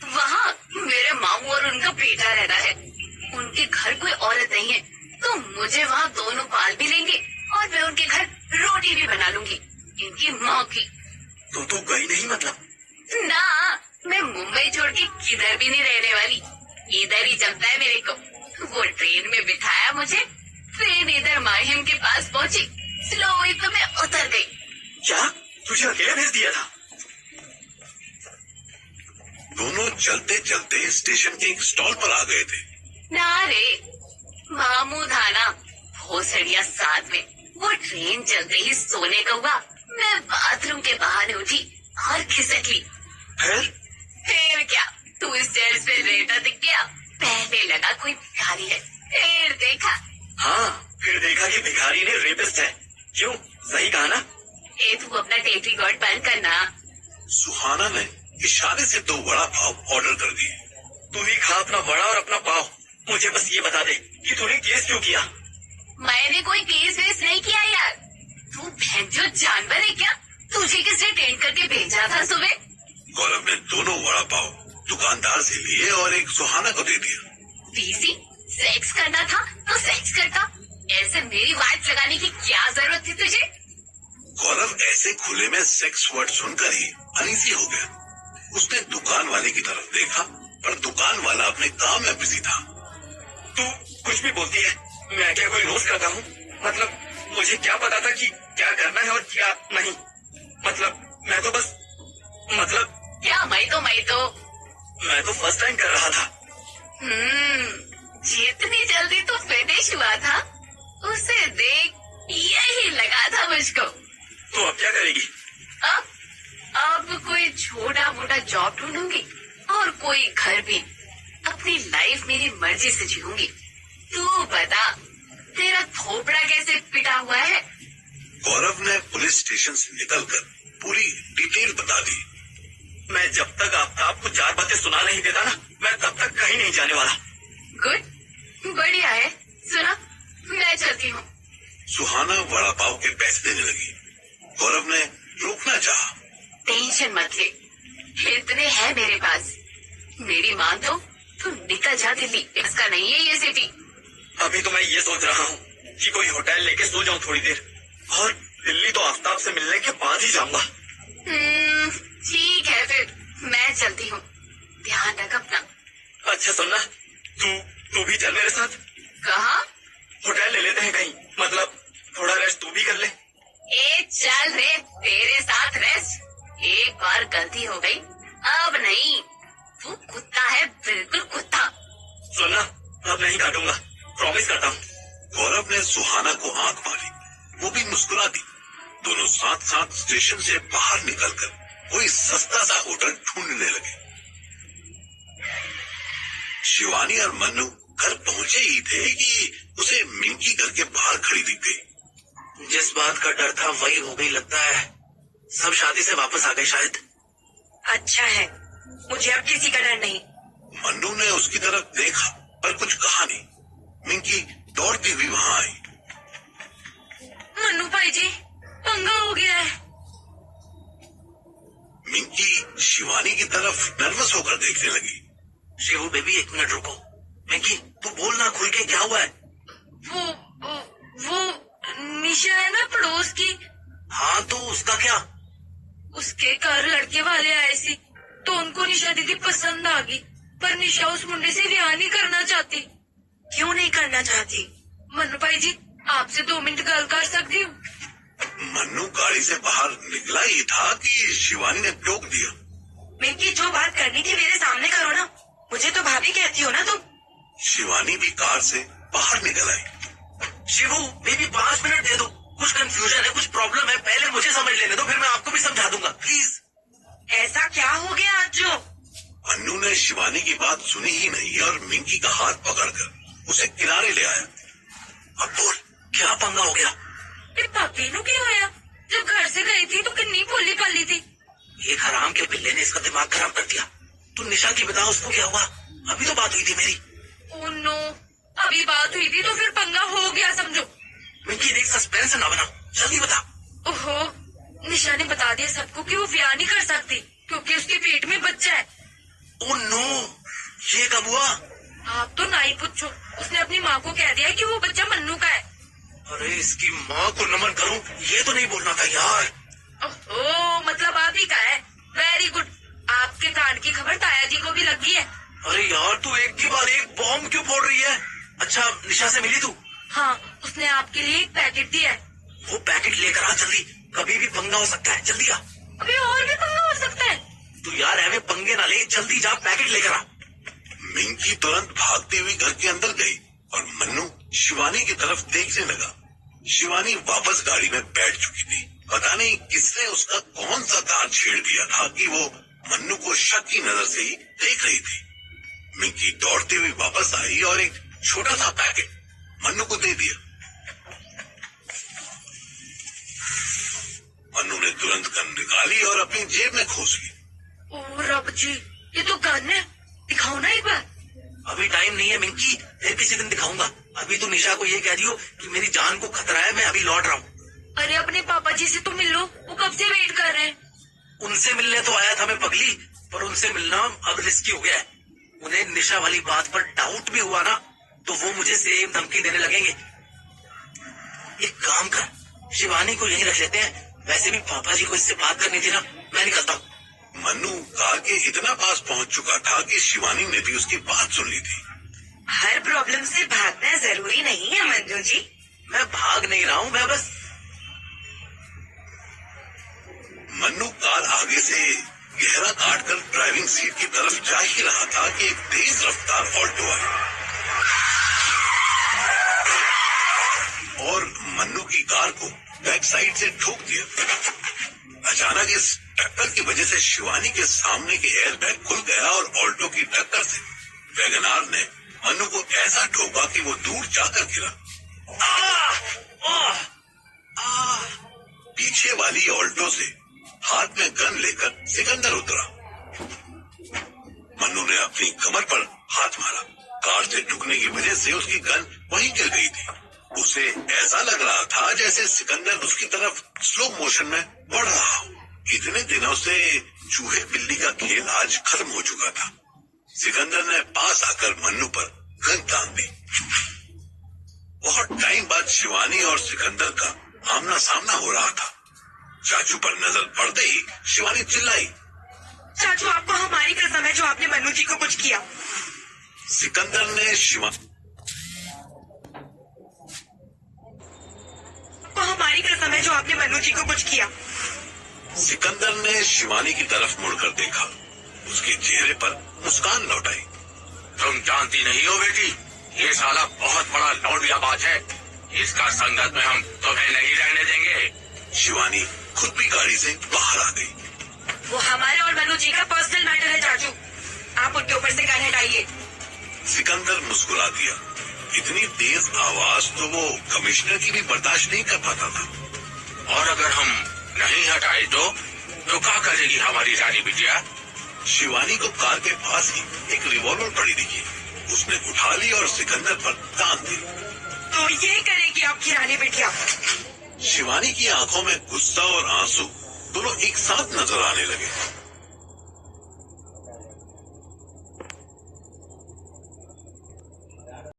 वहाँ मेरे मामू और उनका बेटा रहता है। उनके घर कोई औरत नहीं है, तो मुझे वहाँ दोनों पाल भी लेंगे और मैं उनके घर रोटी भी बना लूंगी, इनकी माँ की।
तो गई नहीं मतलब?
ना, मैं मुंबई छोड़ के किधर भी नहीं रहने वाली। इधर ही जमता है मेरे को। वो ट्रेन में बिठाया मुझे, ट्रेन इधर माहिम के पास पहुंची, स्लोई तो मैं उतर गई।
क्या तुझे अकेले भेज दिया था?
दोनों चलते चलते स्टेशन के एक स्टॉल पर आ गए थे।
ना रे, मामू था ना, भोसड़िया साथ में। वो ट्रेन चलते ही सोने को हुआ, मैं बाथरूम के बहाने उठी और खिसक ली। फिर क्या, तू इस चेयर्स पे लेटा दिख गया। पहले लगा कोई भिखारी है, फिर देखा।
हाँ, फिर देखा कि भिखारी ने रेपिस्ट है। क्यों, सही कहा ना?
ए तू अपना टेप रिकॉर्ड बंद करना।
सुहाना ने इशारे से 2 वड़ा पाव ऑर्डर कर दिए।
तू ही खा अपना वड़ा और अपना पाव। मुझे बस ये बता दे कि तूने केस क्यों किया?
मैंने कोई केस वेस नहीं किया यार। तू भैंचो जानवर है क्या? तुझे किसने ट्रेन करके भेजा था सुबह?
गौरव ने दोनों वड़ा पाव दुकानदार से लिए और एक सुहाना को दे दिया।
पीसी, सेक्स करना था तो सेक्स करता। ऐसे मेरी वाइफ लगाने की क्या जरूरत थी तुझे?
गौरव ऐसे खुले में सेक्स वर्ड सुनकर ही अनईजी हो गया। उसने दुकान वाले की तरफ देखा, पर दुकान वाला अपने काम में बिजी था।
तू कुछ भी बोलती है, मैं क्या कोई रोज करता हूँ? मतलब मुझे क्या पता था कि क्या करना है और क्या नहीं? मतलब मैं तो बस
क्या मैं तो
फर्स्ट टाइम कर रहा था।
जितनी जल्दी तू फिनिश हुआ था, उसे देख यही लगा था मुझको।
तो अब क्या करेगी?
अब कोई छोटा मोटा जॉब ढूंढूंगी और कोई घर भी। अपनी लाइफ मेरी मर्जी से जीऊंगी। तू बता, तेरा थोपड़ा कैसे पिटा हुआ है?
गौरव ने पुलिस स्टेशन से निकलकर पूरी डिटेल बता दी।
मैं जब तक आपको 4 बातें सुना नहीं देता ना, मैं तब तक कहीं नहीं जाने वाला।
गुड, बढ़िया है। सुना, मैं चलती हूँ।
सुहाना वड़ा पाव के पैसे देने लगी। गौरव ने रोकना चाहा।
टेंशन मत ले, इतने हैं मेरे पास। मेरी माँ तो तू निकल जा दिल्ली, इसका नहीं है ये सिटी।
अभी तो मैं ये सोच रहा हूँ कि कोई होटल लेके सो जाऊँ थोड़ी देर, और दिल्ली तो आफ्ताब से मिलने के बाद ही जाऊंगा।
ठीक है, फिर मैं चलती हूँ। ध्यान रख अपना।
अच्छा सुनना, तू भी चल मेरे साथ।
कहाँ?
होटल ले लेते हैं कहीं, मतलब थोड़ा रेस्ट तू भी कर ले।
ए चल रे, तेरे साथ रेस्ट। एक बार गलती हो गई, अब नहीं। तू कुत्ता है, बिल्कुल कुत्ता।
सुनना, अब नहीं काटूंगा, प्रॉमिस करता हूँ।
गौरव ने सुहाना को आंख मारी, वो भी मुस्कुरा दी। दोनों साथ साथ स्टेशन से बाहर निकलकर कोई सस्ता सा होटल ढूंढने लगे। शिवानी और मन्नू घर पहुंचे ही थे कि उसे मिंकी घर के बाहर खड़ी दिख गई।
जिस बात का डर था वही हो गई लगता है। सब शादी से वापस आ गए शायद।
अच्छा है, मुझे अब किसी का डर नहीं।
मन्नू ने उसकी तरफ देखा पर कुछ कहा नहीं। मिंकी दौड़ती हुई वहां आई।
मन्नू भाई जी, पंगा हो गया है।
मिंकी शिवानी की तरफ नर्वस होकर देखने लगी।
शिवू बेबी, 1 मिनट रुको। मिंकी, तू बोलना खुल के, क्या हुआ है?
वो निशा है ना पड़ोस की।
हाँ, तो उसका क्या?
उसके घर लड़के वाले आए सी, तो उनको निशा दीदी पसंद आ गई, पर निशा उस मुंडे से ब्याह नहीं करना चाहती। क्यों नहीं करना चाहती? मन्नू भाई जी, आपसे 2 मिनट गल कर सकती हूँ?
मन्नू गाड़ी से बाहर निकला ही था कि शिवानी ने टोक दिया।
मिंकी, जो बात करनी थी मेरे सामने करो ना, मुझे तो भाभी कहती हो ना तुम।
शिवानी भी कार से बाहर निकल आई।
शिवू बेबी, 5 मिनट दे दो, कुछ कंफ्यूजन है, कुछ प्रॉब्लम है, पहले मुझे समझ लेने दो, फिर मैं आपको भी समझा दूंगा, प्लीज।
ऐसा क्या हो गया आज जो?
मन्नू ने शिवानी की बात सुनी ही नहीं और मिंकी का हाथ पकड़कर उसे किनारे ले आया।
अब बोल, क्या पंगा हो गया?
भाभी नु क्या होया? जब घर से गई थी तो कितनी भोली भाली थी।
एक हराम के पिल्ले ने इसका दिमाग खराब कर दिया। तू निशा की बता, उसको क्या हुआ? अभी तो बात हुई थी मेरी।
ओह नो, अभी बात हुई थी तो फिर पंगा हो गया समझो।
मिंकी देख, सस्पेंस ना बना, जल्दी बता।
ओहो, निशा ने बता दिया सबको कि वो ब्याह नहीं कर सकती क्योंकि उसके पेट में बच्चा है।
ओह नो, ये कब हुआ?
आप तो ना ही पूछो, उसने अपनी माँ को कह दिया कि वो बच्चा मन्नू का है।
अरे इसकी माँ को नमन करूं, ये तो नहीं बोलना था यार।
ओह, मतलब आप ही का है। Very good. आपके कांड की खबर ताया जी को भी लगी है।
अरे यार, तू एक के बाद एक बॉम्ब क्यों फोड़ रही है? अच्छा, निशा से मिली तू?
हाँ, उसने आपके लिए एक पैकेट दिया है।
वो पैकेट लेकर आ जल्दी, कभी भी पंगा हो सकता है। जल्दी आ।
अभी और भी पंगा हो सकता है।
तू यार ऐਵੇਂ पंगे ना ले, जल्दी जा, पैकेट लेकर आ।
मिंकी तुरंत भागती हुई घर के अंदर गई और मन्नू शिवानी की तरफ देखने लगा। शिवानी वापस गाड़ी में बैठ चुकी थी। पता नहीं किसने उसका कौन सा तार छेड़ दिया था कि वो मन्नू को शक की नजर से ही देख रही थी। मिंकी दौड़ती हुई वापस आई और एक छोटा सा पैकेट मन्नू को दे दिया। मन्नू ने तुरंत गन निकाली और अपनी जेब में खोस ली।
ओह रब जी, ये तो गन है। दिखाओ ना एक बार।
अभी टाइम नहीं है मिंकी, फिर किसी दिन दिखाऊंगा। अभी तो निशा को ये कह दियो कि मेरी जान को खतरा है, मैं अभी लौट रहा हूँ।
अरे अपने पापा जी से तो मिल लो, वो कब से वेट कर रहे हैं।
उनसे मिलने तो आया था मैं पगली, पर उनसे मिलना अब रिस्की हो गया है। उन्हें निशा वाली बात पर डाउट भी हुआ ना, तो वो मुझे सेम धमकी देने लगेंगे। एक काम कर, शिवानी को यहीं रख लेते हैं। वैसे भी पापा जी को इससे बात करनी थी ना। मैं निकलता हूँ।
मन्नू कार के इतना पास पहुंच चुका था कि शिवानी ने भी उसकी बात सुन ली थी।
हर प्रॉब्लम से भागना जरूरी नहीं है मंजू जी।
मैं भाग नहीं रहा हूँ, मैं बस।
मन्नू कार आगे से गहरा काटकर ड्राइविंग सीट की तरफ जा ही रहा था कि एक तेज रफ्तार ऑल्टो आई और मन्नू की कार को बैक साइड से ठोक दिया। अचानक इस टक्कर की वजह से शिवानी के सामने के एयरबैग खुल गया और ऑल्टो की टक्कर से वैगनार ने मन्नू को ऐसा ठोका कि वो दूर जाकर गिरा। पीछे वाली ऑल्टो से हाथ में गन लेकर सिकंदर उतरा। मन्नू ने अपनी कमर पर हाथ मारा। कार से ठुकने की वजह से उसकी गन वहीं गिर गई थी। उसे ऐसा लग रहा था जैसे सिकंदर उसकी तरफ स्लो मोशन में बढ़ रहा हो। इतने दिनों से चूहे बिल्ली का खेल आज खत्म हो चुका था। सिकंदर ने पास आकर मन्नू पर गन तान दी। बहुत टाइम बाद शिवानी और सिकंदर का आमना सामना हो रहा था। चाचू पर नजर पड़ते ही शिवानी चिल्लाई,
चाचू आपको हमारी कसम है जो आपने मन्नू जी को कुछ किया।
सिकंदर ने
हमारी कसम है जो आपने मन्नू जी को कुछ किया।
सिकंदर ने शिवानी की तरफ मुड़कर देखा। उसके चेहरे पर मुस्कान लौट आई।
तुम जानती नहीं हो बेटी, ये साला बहुत बड़ा लौंडियाबाज है। इसका संगत में हम तुम्हें नहीं रहने देंगे।
शिवानी खुद भी गाड़ी से बाहर आ गई।
वो हमारे और मन्नू जी का पर्सनल मैटर है चाचू, आप उनके ऊपर से गन हटाइए।
सिकंदर मुस्कुरा दिया। इतनी तेज आवाज तो वो कमिश्नर की भी बर्दाश्त नहीं कर पाता था।
और अगर हम नहीं हटाए तो क्या करेगी हमारी रानी बिटिया?
शिवानी को कार के पास ही एक रिवॉल्वर पड़ी दिखी। उसने उठा ली और सिकंदर पर तान दी।
तो ये करेगी आपकी रानी बिटिया?
शिवानी की आंखों में गुस्सा और आंसू दोनों एक साथ नजर आने लगे।